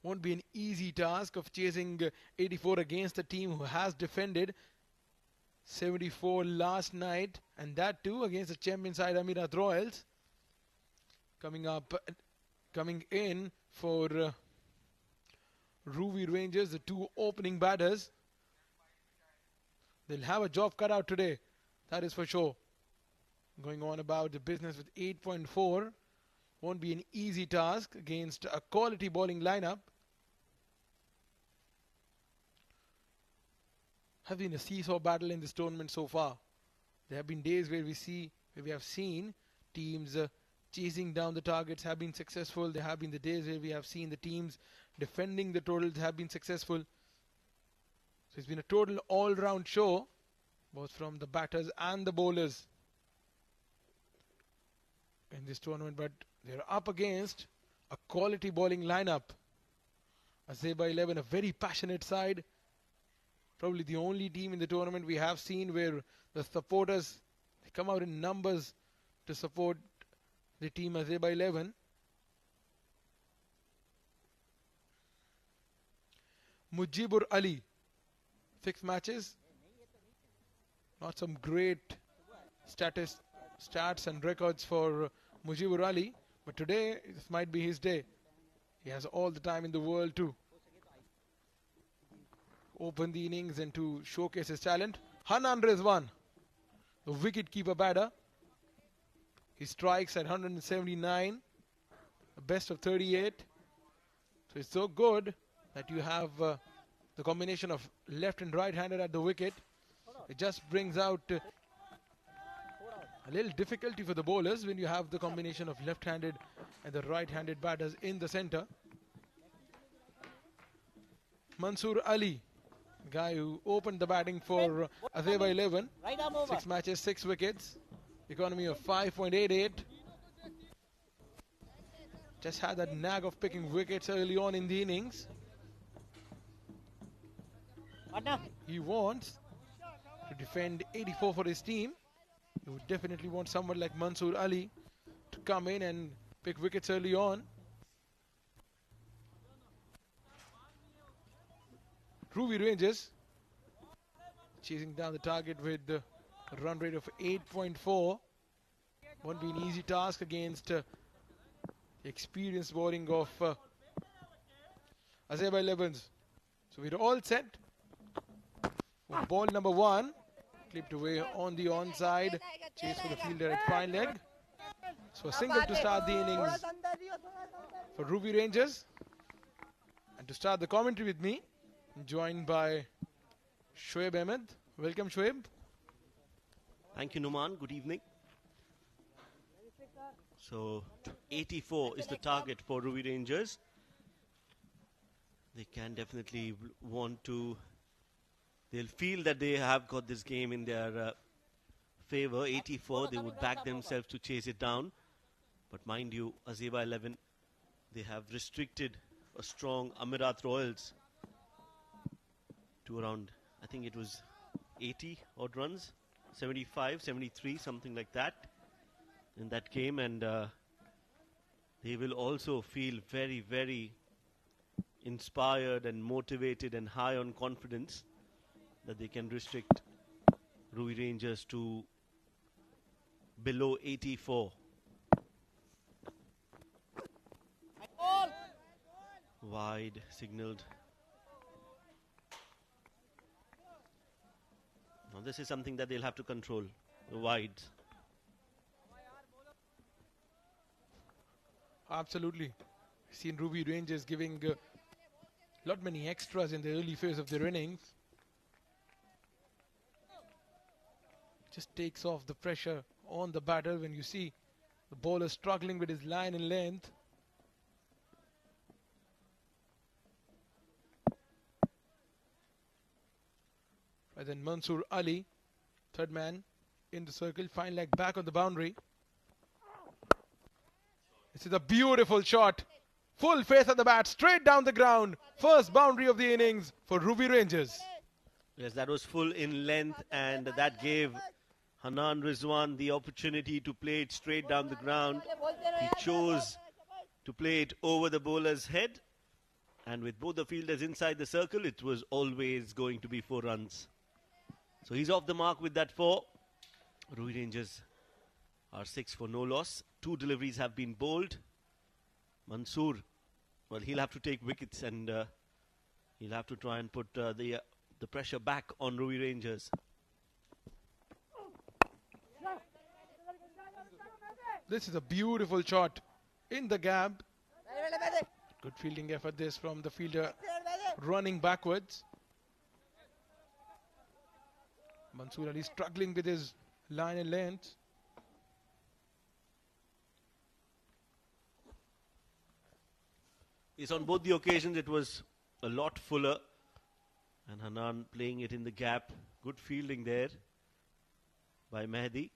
Won't be an easy task of chasing 84 against a team who has defended 74 last night, and that too against the champion side Amirat Royals. Coming in for Ruwi Rangers, the 2 opening batters. They'll have a job cut out today, that is for sure. Going on about the business with 8.4. Won't be an easy task against a quality bowling lineup. Have been a seesaw battle in this tournament so far. There have been days where we have seen teams chasing down the targets have been successful. There have been the days where we have seen the teams defending the totals have been successful. So it's been a total all-round show, both from the batters and the bowlers in this tournament. But they're up against a quality bowling lineup. Azaiba 11, a very passionate side. Probably the only team in the tournament we have seen where the supporters, they come out in numbers to support the team Azaiba 11. Mujibur Ali, 6 matches. Not some great stats and records for Mujibur Ali, but today this might be his day. He has all the time in the world to open the innings and to showcase his talent. Hanan Rizwan, the wicket-keeper batter. He strikes at 179, a best of 38. So it's so good that you have the combination of left and right-handed at the wicket. It just brings out a little difficulty for the bowlers when you have the combination of left-handed and the right-handed batters in the center. Mansoor Ali, guy who opened the batting for Azaiba 11. 6 matches, 6 wickets. Economy of 5.88. Just had that nag of picking wickets early on in the innings. He wants to defend 84 for his team. He would definitely want someone like Mansoor Ali to come in and pick wickets early on. Ruwi Rangers chasing down the target with a run rate of 8.4. Won't be an easy task against the experienced bowling of Azaiba 11s. So we're all set for ball number 1. Clipped away on the onside. Chase for the fielder at fine leg. So a single to start the innings for Ruwi Rangers. And to start the commentary with me, joined by Shoaib Ahmed. Welcome, Shoaib. Thank you, Numan. Good evening. So 84 is the target for Ruwi Rangers. They can definitely want to, they'll feel that they have got this game in their favor. 84, they would back themselves to chase it down. But mind you, Azaiba 11, they have restricted a strong Amirat Royals to around, I think it was 80 odd runs, 75, 73, something like that in that game. And they will also feel very, very inspired and motivated and high on confidence that they can restrict Ruwi Rangers to below 84. Wide signaled. Now this is something that they'll have to control. The wides. Absolutely. Seen Ruwi Rangers giving lot many extras in the early phase of their innings. Just takes off the pressure on the batter when you see the bowler struggling with his line and length. Right then Mansoor Ali, third man in the circle, fine leg back on the boundary. This is a beautiful shot. Full face at the bat, straight down the ground. First boundary of the innings for Ruwi Rangers. Yes, that was full in length, and that gave Hanan Rizwan the opportunity to play it straight down the ground. He chose to play it over the bowler's head, and with both the fielders inside the circle, it was always going to be 4 runs. So he's off the mark with that 4. Ruwi Rangers are 6 for no loss. 2 deliveries have been bowled. Mansoor, well, he'll have to take wickets, and he'll have to try and put the pressure back on Ruwi Rangers. This is a beautiful shot in the gap. Good fielding effort this from the fielder running backwards. Mansoor Ali struggling with his line and length. Yes, on both the occasions it was a lot fuller, and Hanan playing it in the gap. Good fielding there by Mehdi.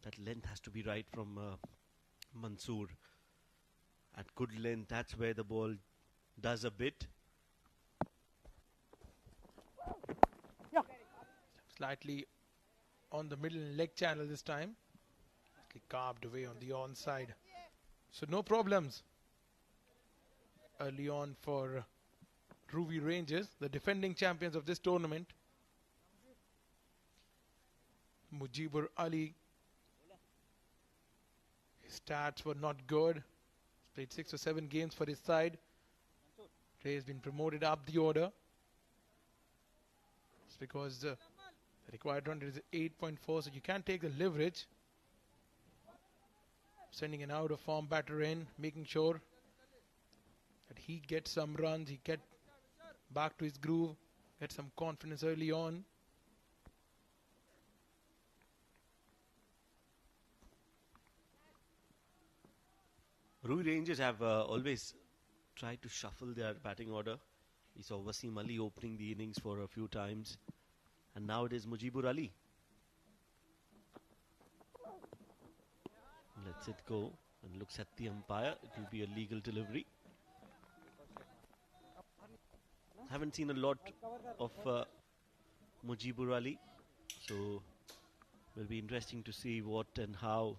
That length has to be right from Mansoor. At good length, that's where the ball does a bit. Slightly on the middle leg channel this time. Slightly carved away on the onside. So no problems early on for Ruwi Rangers, the defending champions of this tournament. Mujibur Ali, his stats were not good. He's played 6 or 7 games for his side. Today has been promoted up the order. It's because the required run is 8.4, so you can't take the leverage. Sending an out of form batter in, making sure that he gets some runs, he get back to his groove, get some confidence early on. Ruwi Rangers have always tried to shuffle their batting order. We saw Wasim Ali opening the innings for a few times, and now it is Mujibur Ali. Lets it go and looks at the umpire. It will be a legal delivery. Haven't seen a lot of Mujibur Ali, so will be interesting to see what and how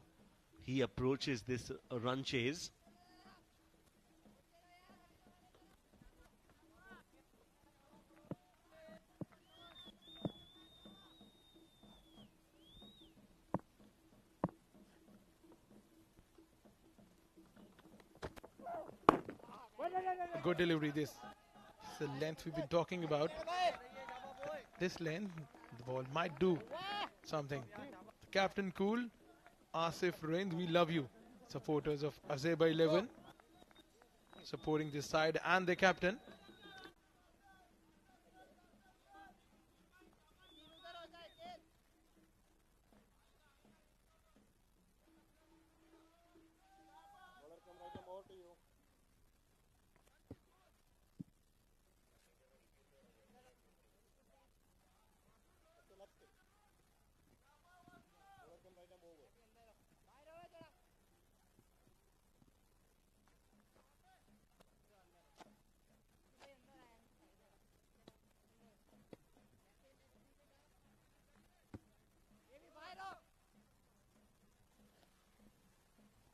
he approaches this run chase. Good delivery this. It's the length we've been talking about. This length, the ball might do something. Captain Cool, Asif Rind, we love you. Supporters of Azaiba 11, supporting this side and their captain.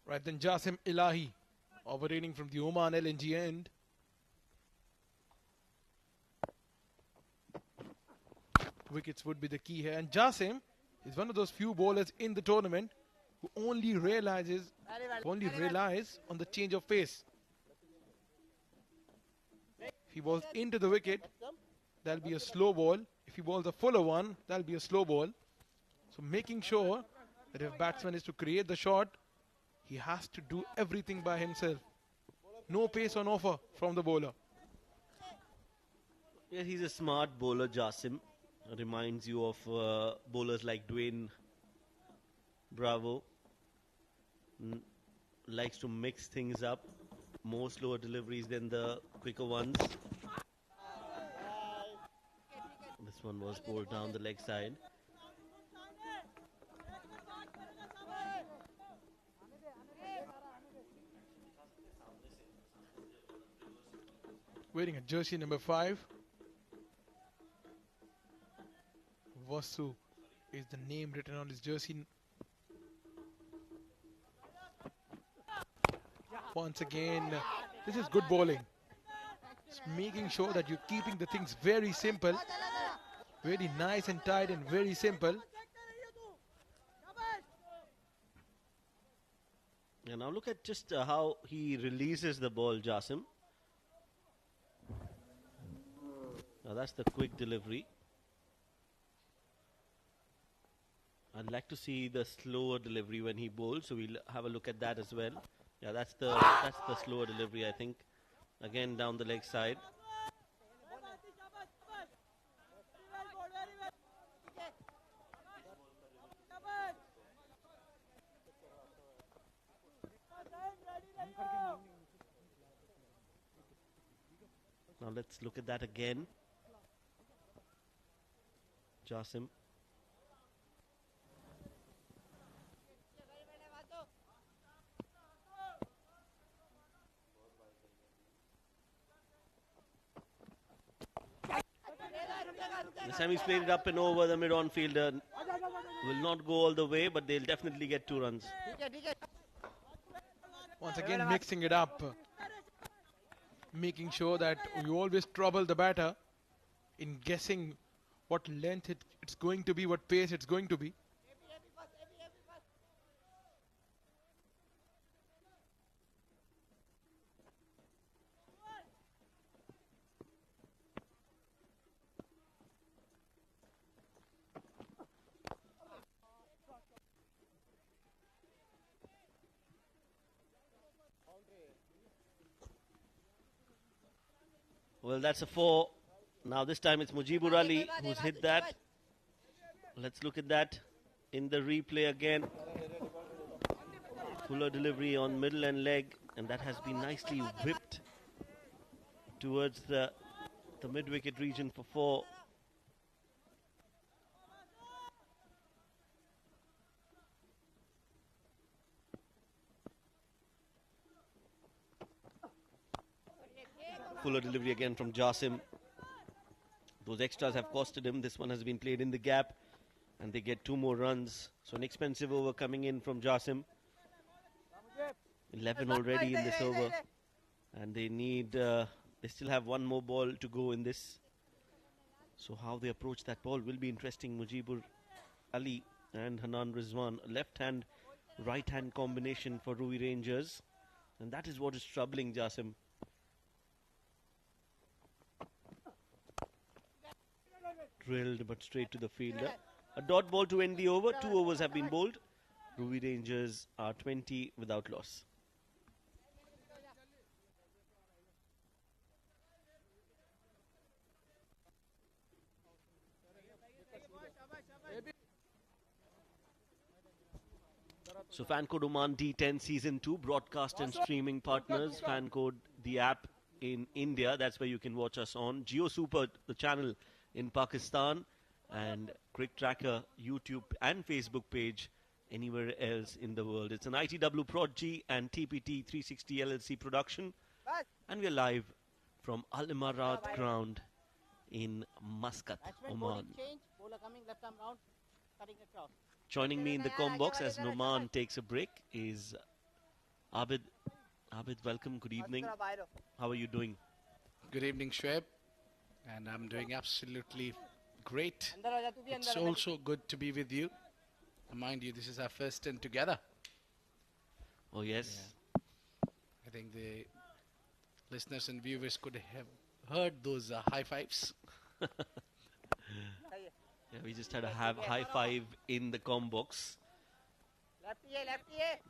Right then, Jasim Ilahi operating from the Oman LNG end. Wickets would be the key here. And Jasim He's one of those few bowlers in the tournament who only relies on the change of pace. If he bowls into the wicket, that'll be a slow ball. If he bowls a fuller one, that'll be a slow ball. So making sure that if batsman is to create the shot, he has to do everything by himself. No pace on offer from the bowler. Yeah, he's a smart bowler, Jasim. Reminds you of bowlers like Dwayne Bravo. Likes to mix things up. More slower deliveries than the quicker ones. This one was bowled down the leg side. Wearing a jersey number 5. Vasu is the name written on his jersey. Once again, this is good bowling. It's making sure that you're keeping the things very simple. Very nice and tight and very simple. And now look at just how he releases the ball, Jasim. Now that's the quick delivery. I'd like to see the slower delivery when he bowls, so we'll have a look at that as well. Yeah, that's the slower delivery, I think. Again down the leg side. Now let's look at that again. Jasim. This time he's played it up and over. The mid-on fielder will not go all the way, but they'll definitely get 2 runs. Once again mixing it up. Making sure that you always trouble the batter in guessing what length it's going to be, what pace it's going to be. Well, that's a 4. Now this time it's Mujibur Ali who's hit that. Let's look at that in the replay again. Fuller delivery on middle and leg, and that has been nicely whipped towards the mid-wicket region for 4. Fuller delivery again from Jasim. Those extras have costed him. This one has been played in the gap, and they get 2 more runs. So an expensive over coming in from Jasim. 11 already in this over, and they need. They still have 1 more ball to go in this. So how they approach that ball will be interesting. Mujibur Ali and Hanan Rizwan, left-hand, right-hand combination for Ruwi Rangers, and that is what is troubling Jasim. Drilled but straight to the fielder. A dot ball to end the over. 2 overs have been bowled. Ruwi Rangers are 20 without loss. So fan code Oman D10 Season 2, broadcast and streaming partners. Fan code the app in India. That's where you can watch us on. Jio Super, the channel in Pakistan, and CricTracker YouTube and Facebook page anywhere else in the world. It's an ITW Prodigy and TPT 360 LLC production, and we're live from Al Imarat ground in Muscat, Oman. Joining me in the comm box as Noman takes a break is Abid. Abid, welcome. Good evening. How are you doing? Good evening, Shoaib. And I'm doing absolutely great. It's also good to be with you. Mind you, this is our first stint together. Oh, yes. I think the listeners and viewers could have heard those high fives. Yeah, we just had a high five in the com box.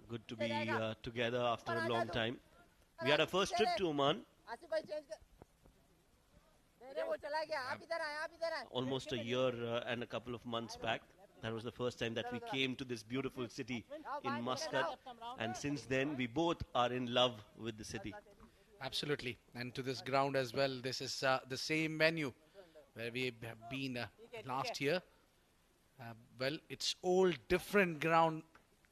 Good to be together after a long time. We had our first trip to Oman. Almost a year and a couple of months back. That was the first time that we came to this beautiful city in Muscat. And since then, we both are in love with the city. Absolutely. And to this ground as well. This is the same venue where we have been last year. Well, it's all different ground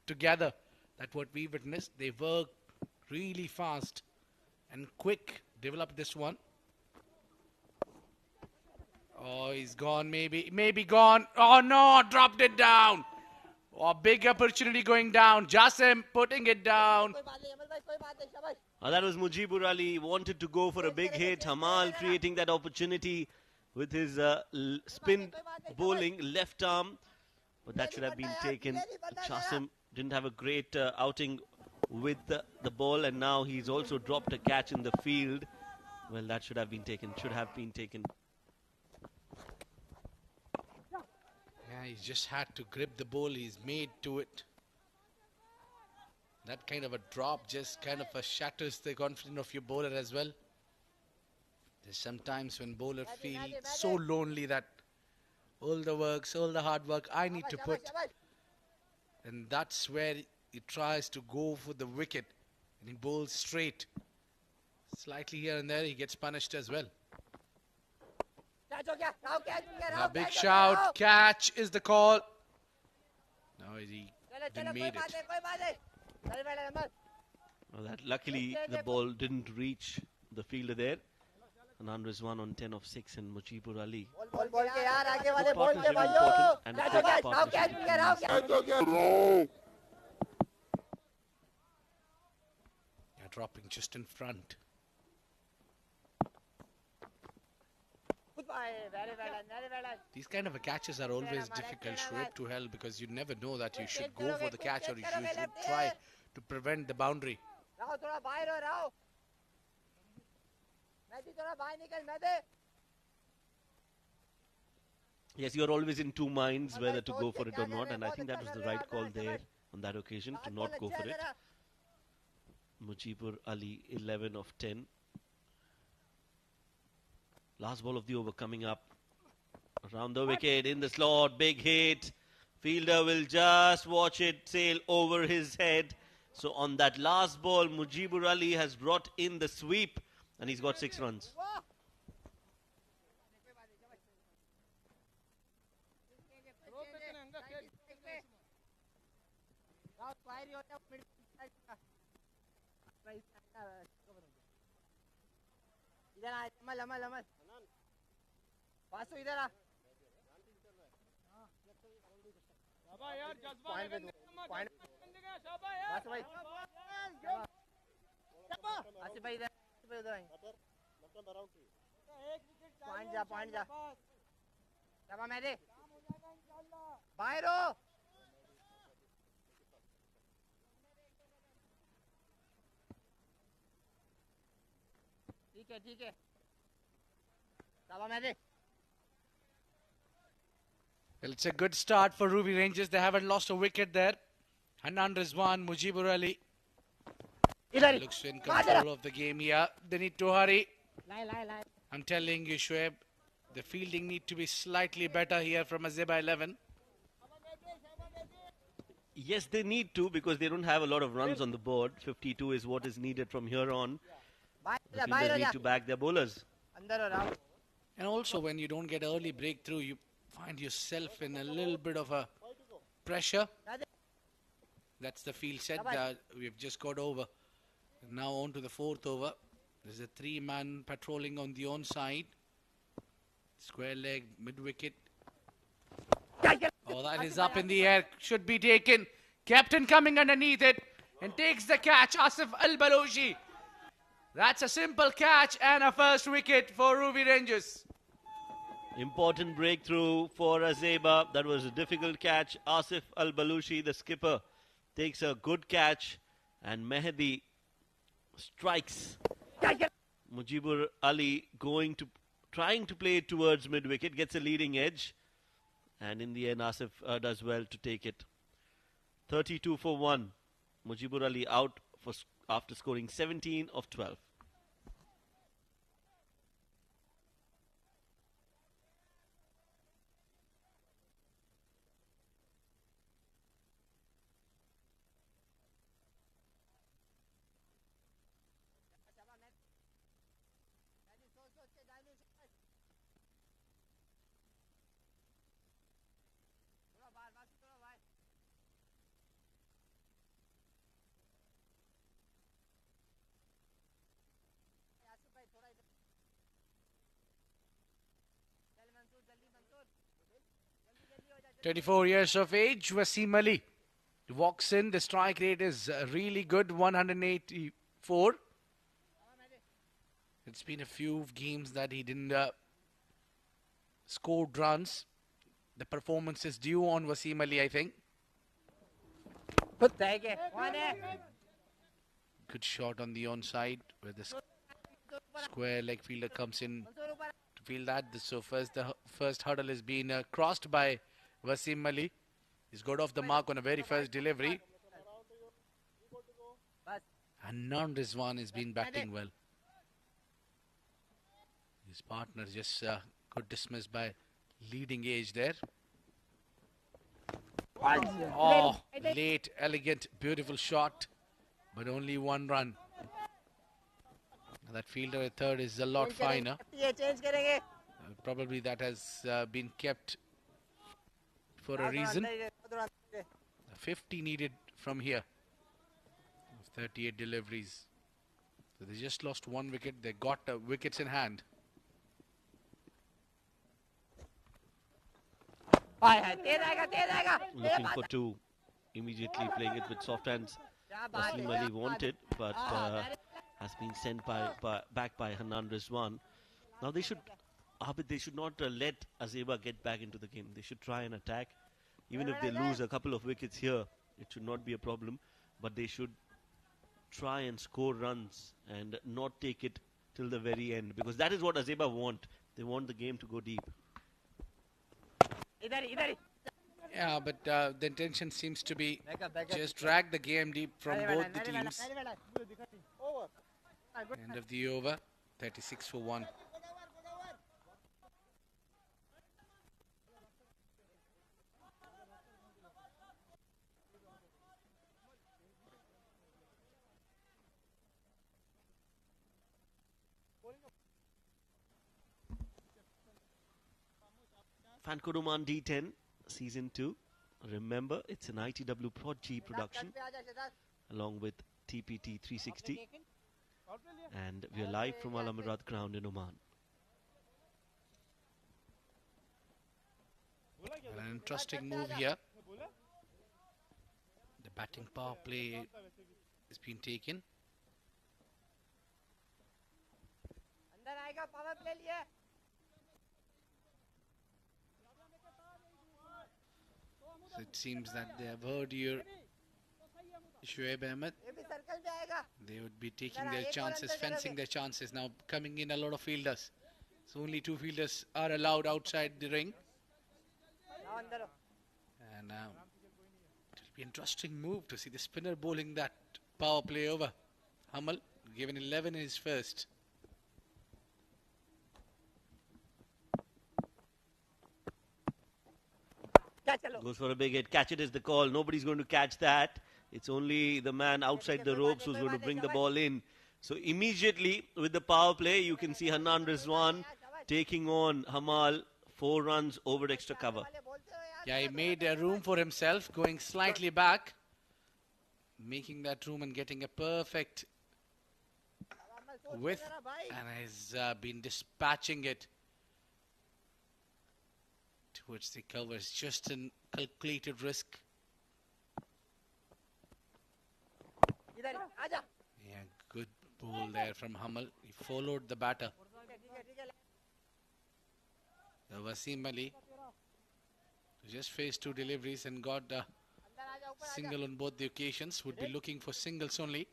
together. That's what we witnessed. They work really fast and quick. Develop this one. Oh, he's gone, maybe gone. Oh no, dropped it down. Oh, big opportunity going down. Jasim putting it down. That was Mujibur Ali, wanted to go for a big hit. Hamal creating that opportunity with his spin bowling left arm. But that should have been taken. Jasim didn't have a great outing with the ball, and now he's also dropped a catch in the field. Well, that should have been taken. Yeah, he just had to grip the ball. He's made to it. That kind of a drop just kind of shatters the confidence of your bowler as well. There's sometimes when bowler feel so lonely that all the works, all the hard work I need to put. And that's where he tries to go for the wicket. And he bowls straight. Slightly here and there, he gets punished as well. A big shout, catch is the call. No, he didn't make it. Well, luckily the ball didn't reach the fielder there. Anand Rizwan on 10 of 6 and Mujibur Ali. Good partnership important and a quick partnership. Yeah, dropping just in front. These kind of catches are always difficult, Shoaib, to held because you never know that you should go for the catch or you should try to prevent the boundary. Yes, you're always in two minds whether to go for it or not, and I think that was the right call there on that occasion to not go for it. Mujibur Ali 11 of 10. Last ball of the over coming up. Around the wicket, in the slot, big hit. Fielder will just watch it sail over his head. So on that last ball, Mujibur Ali has brought in the sweep and he's got 6 runs. इधर आ अमल वासु इधर आ शाबा यार जज्बा point शाबा यार वासु भाई शाबा आसिफ भाई इधर I point जा शाबा मैं दे बाहर हो ठीक है शाबा मैं दे. Well, it's a good start for Ruwi Rangers. They haven't lost a wicket there. Anand Rizwan, Mujibur Ali. Looks in control of the game here. They need to hurry. I'm telling you, Shoaib, the fielding need to be slightly better here from Azaiba 11. Yes, they need to because they don't have a lot of runs on the board. 52 is what is needed from here on. The fielders need to back their bowlers. And also when you don't get early breakthrough, you find yourself in a little bit of a pressure. That's the field set. We've just got over. Now on to the 4th over. There's a 3-man patrolling on the onside. Square leg, mid-wicket. Oh, that is up in the air. Should be taken. Captain coming underneath it and takes the catch. Asif Al-Balochi. That's a simple catch and a first wicket for Ruwi Rangers. Important breakthrough for Azaiba. That was a difficult catch. Asif Al-Balushi, the skipper, takes a good catch, and Mehdi strikes. Mujibur Ali trying to play it towards mid-wicket, gets a leading edge, and in the end Asif does well to take it. 32 for 1. Mujibur Ali out after scoring 17 of 12. भाई थोड़ा इधर 24 years of age, Wasim Ali walks in. The strike rate is really good, 184. It's been a few games that he didn't score runs. The performance is due on Wasim Ali, I think. Good shot on the onside where the square leg fielder comes in to field that. So first, the first hurdle has been crossed by Wasim Ali. He's got off the mark on a very first delivery. And Nan Rizwan has been batting well. His partner just got dismissed by leading age there. Oh, late, elegant, beautiful shot, but only one run. That fielder at third is a lot finer. Probably that has been kept for a reason. 50 needed from here. 38 deliveries. So they just lost one wicket. They got wickets in hand. Looking for two. Immediately playing it with soft hands. Wasim Ali wanted, but has been sent back by Hanan Rizwan. Now they should not let Azaiba get back into the game. They should try and attack. Even if they lose a couple of wickets here, it should not be a problem. But they should try and score runs and not take it till the very end, because that is what Azaiba want. They want the game to go deep. Yeah, but the intention seems to be just drag the game deep from both the teams. End of the over, 36 for 1. Fanco Oman D10 Season 2. Remember, it's an ITW Prod-G production along with TPT 360. And we are live from Al Amirad ground in Oman. An interesting move here. The batting power play has been taken. So it seems that they have heard your Shoaib Ahmed. They would be taking their chances, fencing their chances. Now coming in a lot of fielders. So only 2 fielders are allowed outside the ring. And now it will be an interesting move to see the spinner bowling that power play over. Hamal given 11 in his first. Goes for a big hit. Catch it is the call. Nobody's going to catch that. It's only the man outside the ropes who's going to bring the ball in. So immediately with the power play, you can see Hanan Rizwan taking on Hamal. 4 runs over extra cover. Yeah, he made a room for himself, going slightly back, making that room and getting a perfect width, and has been dispatching it towards the covers. Just a calculated risk. Yeah, good ball there from Hamal. He followed the batter. Wasim Ali just faced 2 deliveries and got a single on both the occasions. Would be looking for singles only.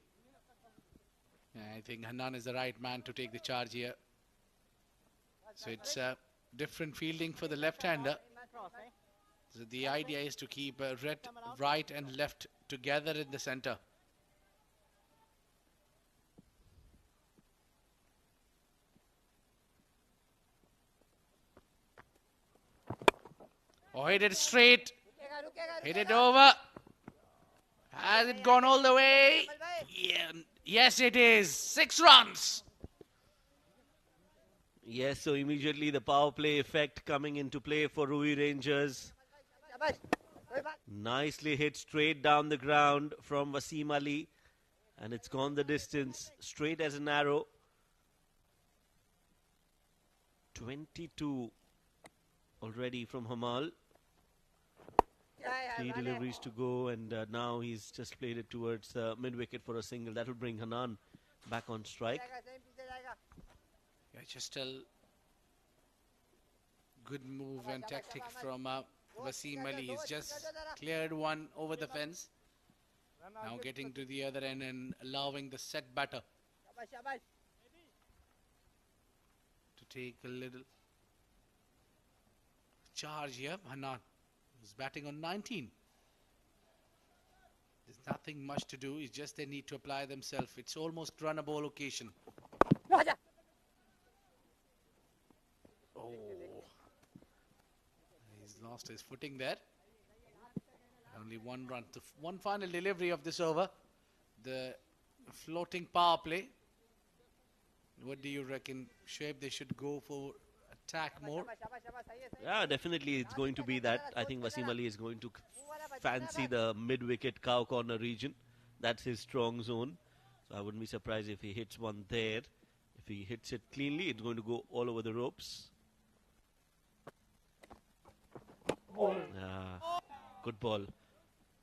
I think Hanan is the right man to take the charge here. So it's different fielding for the left-hander. So the idea is to keep right and left together in the center. Oh, hit it straight. Hit it over. Has it gone all the way? Yeah. Yes, it is. 6 runs. Yes, so immediately the power play effect coming into play for Ruwi Rangers. Nicely hit straight down the ground from Wasim Ali. And it's gone the distance, straight as an arrow. 22 already from Hamal. 3 deliveries to go, and now he's just played it towards mid-wicket for a single. That will bring Hanan back on strike. Yeah, just a good move and tactic from Wasim Ali. He's just cleared one over the fence. Now getting to the other end and allowing the set batter to take a little charge here. Hanan is batting on 19. There's nothing much to do. It's just they need to apply themselves. It's almost run a ball occasion. Oh, he's lost his footing there. Only 1 run. One final delivery of this over. The floating power play. What do you reckon, Shoaib? They should go for attack more? Yeah, definitely it's going to be that. I think Wasim Ali is going to fancy the mid-wicket cow corner region. That's his strong zone. So I wouldn't be surprised if he hits one there. If he hits it cleanly, it's going to go all over the ropes. Good ball.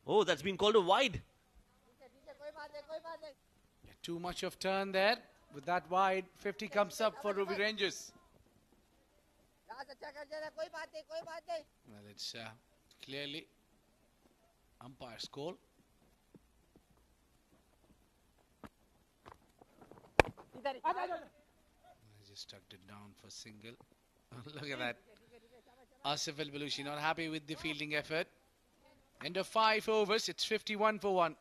Oh, that's been called a wide. Too much of turn there. With that wide, 50 comes up for Ruwi Rangers. Well, it's clearly umpire's call. I just tucked it down for single. Look at that. Asif Al-Balushi not happy with the fielding effort. End of 5 overs, it's 51 for 1.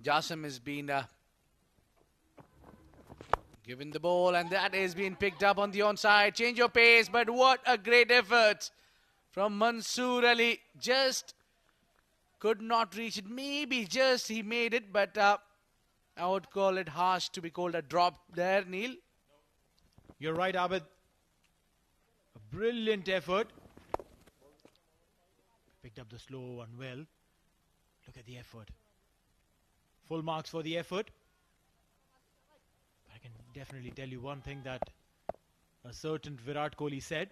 Jasim has been given the ball, and that is being picked up on the onside. Change of pace, but what a great effort from Mansoor Ali. Just could not reach it. Maybe just he made it, but I would call it harsh to be called a drop there, Neil. You're right, Abid. A brilliant effort. Picked up the slow one well. Look at the effort. Full marks for the effort. I can definitely tell you one thing that a certain Virat Kohli said.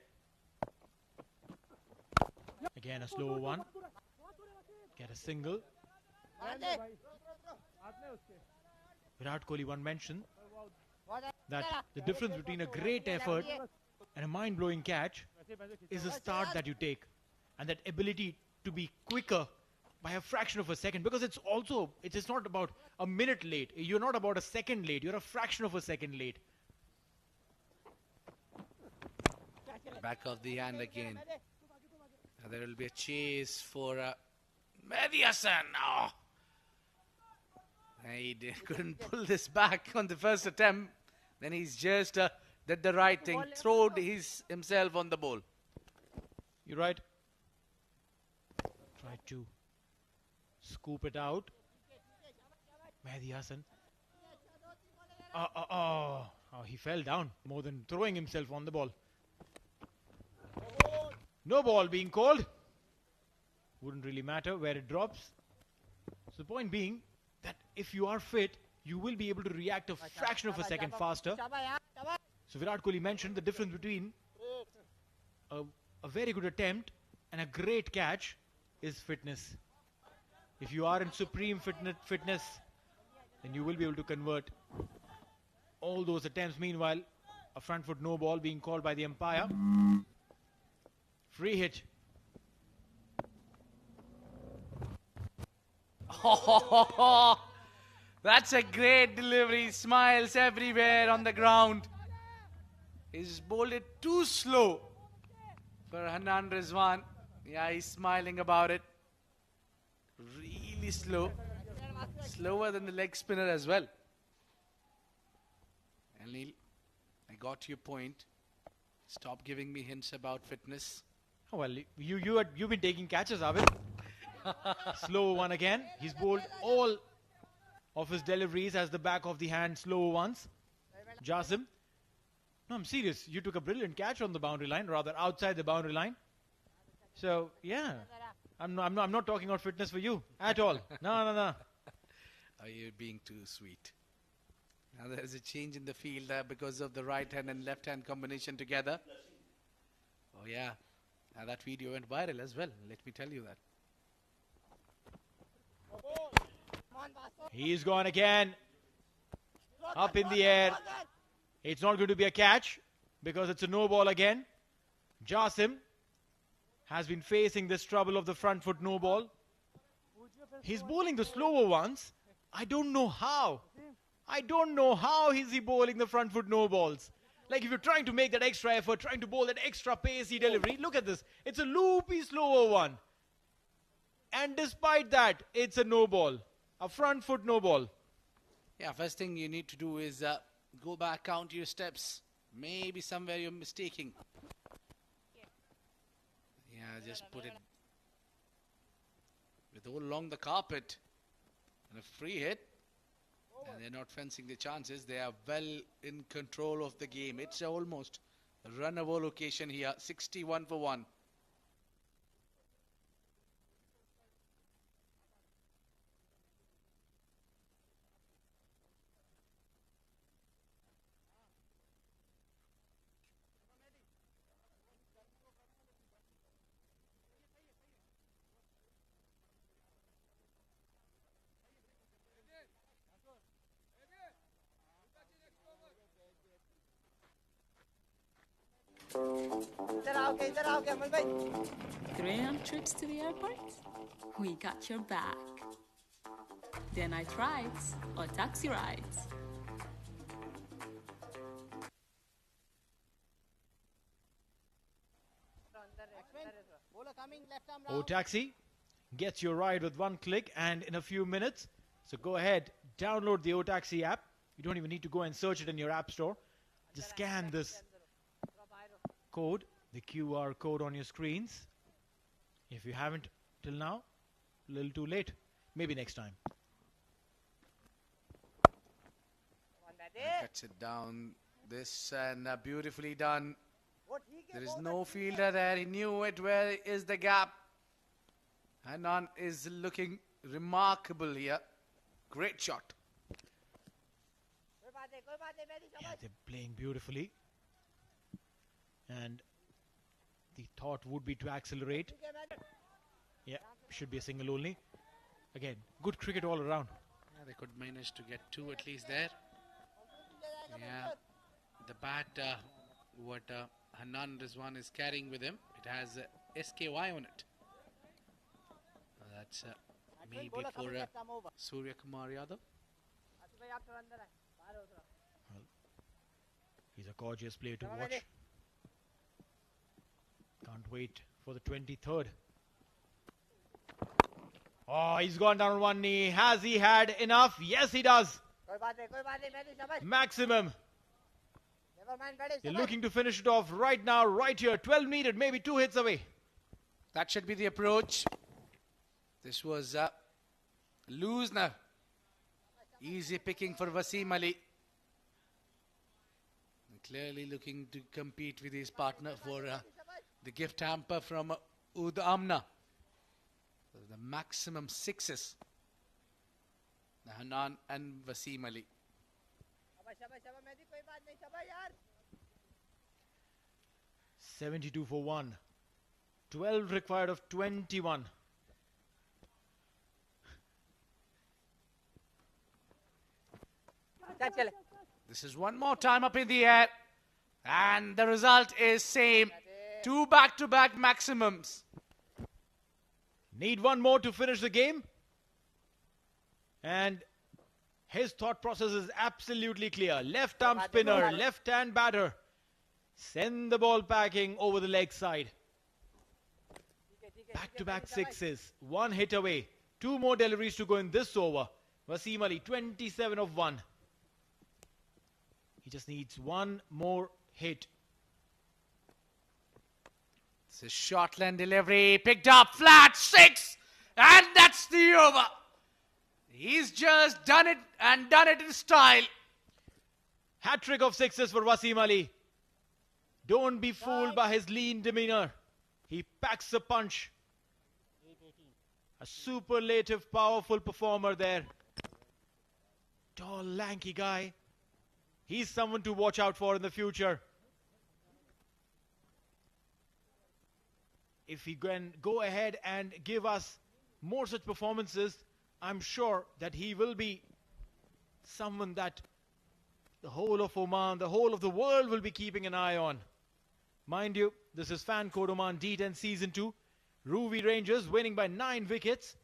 Again, a slow one. Get a single. Virat Kohli once mentioned that the difference between a great effort and a mind-blowing catch is the start that you take, and that ability to be quicker by a fraction of a second, because it is not about a minute late. You're not about a second late. You're a fraction of a second late. Back of the hand again. Now there will be a chase for Mehdi Hassan. Oh. He couldn't pull this back on the first attempt. Then he's just did the right thing, throwed himself on the ball. You're right. Tried to scoop it out. Mehdi Hassan. Oh, he fell down more than throwing himself on the ball. No ball being called. Wouldn't really matter where it drops. So the point being that if you are fit, you will be able to react a fraction of a second faster. So Virat Kohli mentioned the difference between a very good attempt and a great catch is fitness. If you are in supreme fitness, then you will be able to convert all those attempts. Meanwhile, a front foot no ball being called by the umpire. Free hit. That's a great delivery. Smiles everywhere on the ground. He's bowled it too slow for Hanan Rizwan. Yeah, he's smiling about it. Really slow. Slower than the leg spinner as well. Anil, I got your point. Stop giving me hints about fitness. Oh, well, you've been taking catches, Abid. Slow one again. He's bowled all of his deliveries as the back of the hand slow ones. Jasim. No, I'm serious. You took a brilliant catch on the boundary line, rather outside the boundary line. So, yeah. I'm not talking about fitness for you at all. No. Are you being too sweet? Now there's a change in the field because of the right hand and left hand combination together. Oh yeah. Now that video went viral as well. Let me tell you that. He's gone again. Up in the air. It's not going to be a catch because it's a no ball again. Jasim has been facing this trouble of the front foot no ball. He's bowling the slower ones. I don't know how. Is he bowling the front foot no balls. Like if you're trying to make that extra effort, trying to bowl that extra pacey delivery, look at this. It's a loopy slower one. And despite that, it's a no ball. A front foot no ball. Yeah, first thing you need to do is go back, count your steps. Maybe somewhere you're mistaking. Yeah, just put it with all along the carpet. And a free hit. And they're not fencing the chances. They are well in control of the game. It's almost a runnable location here. 61 for 1. Graham trips to the airport? We got your back. Day night rides or taxi rides? O Taxi gets your ride with one click and in a few minutes. So go ahead, download the O Taxi app. You don't even need to go and search it in your app store. Just scan this code, the QR code on your screens. If you haven't till now, a little too late. Maybe next time. Cuts it down. This and beautifully done. There is no fielder there. He knew it. Where is the gap? Hanan is looking remarkable here. Great shot. Yeah, they're playing beautifully. And the thought would be to accelerate. Yeah, should be a single only. Again, good cricket all around. Yeah, they could manage to get 2 at least there. Yeah, the bat, what Hanan Rizwan is carrying with him, it has SKY on it. That's maybe for Surya Kumar Yadav. Well, he's a gorgeous player to watch. Can't wait for the 23rd. Oh, he's gone down on one knee. Has he had enough? Yes, he does. Maximum. They're looking to finish it off right now, right here. 12 needed, maybe 2 hits away. That should be the approach. This was loose now. Easy picking for Wasim Ali. Clearly looking to compete with his partner for the gift hamper from Ud Amna. So the maximum sixes. Hanan and Wasim Ali. 72 for 1. 12 required of 21. This is one more time up in the air. And the result is same. 2 back-to-back maximums. Need one more to finish the game. And his thought process is absolutely clear. Left arm spinner, left hand batter. Send the ball packing over the leg side. Back-to-back sixes. 1 hit away. 2 more deliveries to go in this over. Wasim Ali, 27 of 1. He just needs 1 more hit. It's a shortland delivery. Picked up flat 6. And that's the over. He's just done it and done it in style. Hat-trick of sixes for Wasim Ali. Don't be fooled by his lean demeanor. He packs a punch. A superlative, powerful performer there. Tall, lanky guy. He's someone to watch out for in the future. If he can go ahead and give us more such performances, I'm sure that he will be someone that the whole of Oman, the whole of the world will be keeping an eye on. Mind you, this is Fan Code Oman D10 Season 2. Ruwi Rangers winning by 9 wickets.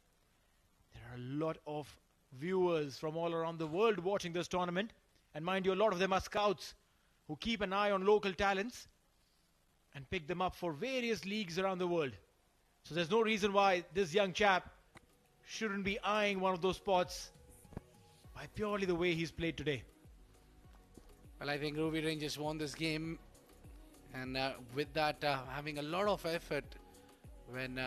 There are a lot of viewers from all around the world watching this tournament. And mind you, a lot of them are scouts who keep an eye on local talents and pick them up for various leagues around the world. So there's no reason why this young chap shouldn't be eyeing one of those spots by purely the way he's played today. Well, I think Ruwi Rangers won this game. And with that, having a lot of effort when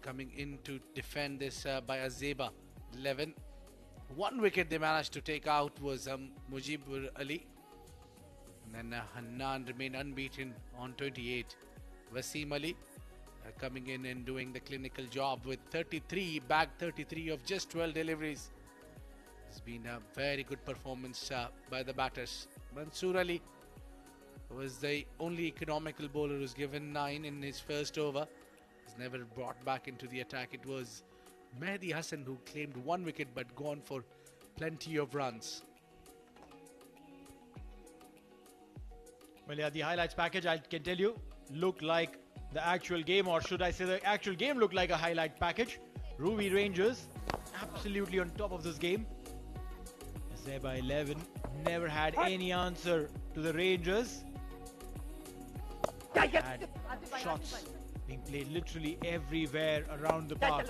coming in to defend this by Azaiba. 11. 1 wicket they managed to take out was Mujibur Ali. And then Hanan remained unbeaten on 28. Wasim Ali coming in and doing the clinical job with 33, bagged 33 of just 12 deliveries. It's been a very good performance by the batters. Mansoor Ali was the only economical bowler who's given 9 in his first over. He's never brought back into the attack. It was Mehdi Hassan who claimed 1 wicket but gone for plenty of runs. Well, yeah, the highlights package, I can tell you, looked like the actual game, or should I say the actual game looked like a highlight package. Ruwi Rangers absolutely on top of this game. Azaiba 11 never had any answer to the Rangers. Had shots being played literally everywhere around the park.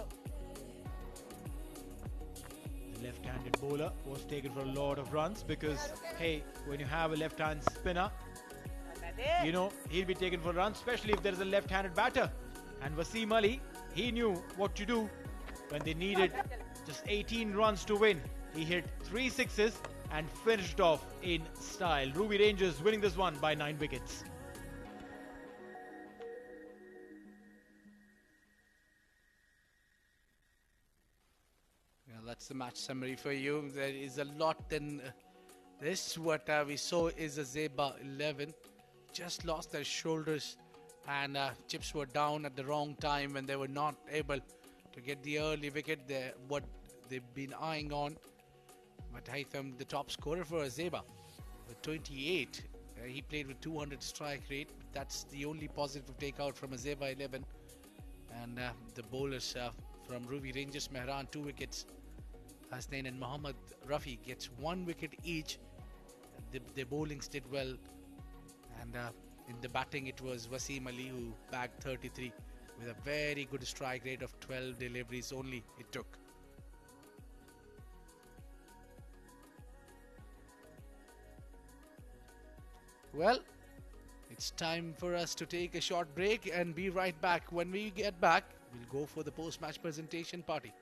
The left-handed bowler was taken for a lot of runs because, hey, when you have a left-hand spinner, you know, he'll be taken for runs, especially if there's a left-handed batter. And Wasim Ali, he knew what to do when they needed just 18 runs to win. He hit 3 sixes and finished off in style. Ruwi Rangers winning this one by 9 wickets. Well, that's the match summary for you. There is a lot in this. What we saw is Azaiba 11 just lost their shoulders, and chips were down at the wrong time when they were not able to get the early wicket. What they've been eyeing on. But Haitham, the top scorer for Azaiba with 28. He played with 200 strike rate. That's the only positive takeout from Azaiba 11. And the bowlers from Ruwi Rangers, Mehran 2 wickets. Hasnain and Muhammad Rafi gets 1 wicket each. The bowlings did well. And in the batting, it was Wasim Ali who bagged 33 with a very good strike rate of 12 deliveries only it took. Well, it's time for us to take a short break and be right back. When we get back, we'll go for the post-match presentation party.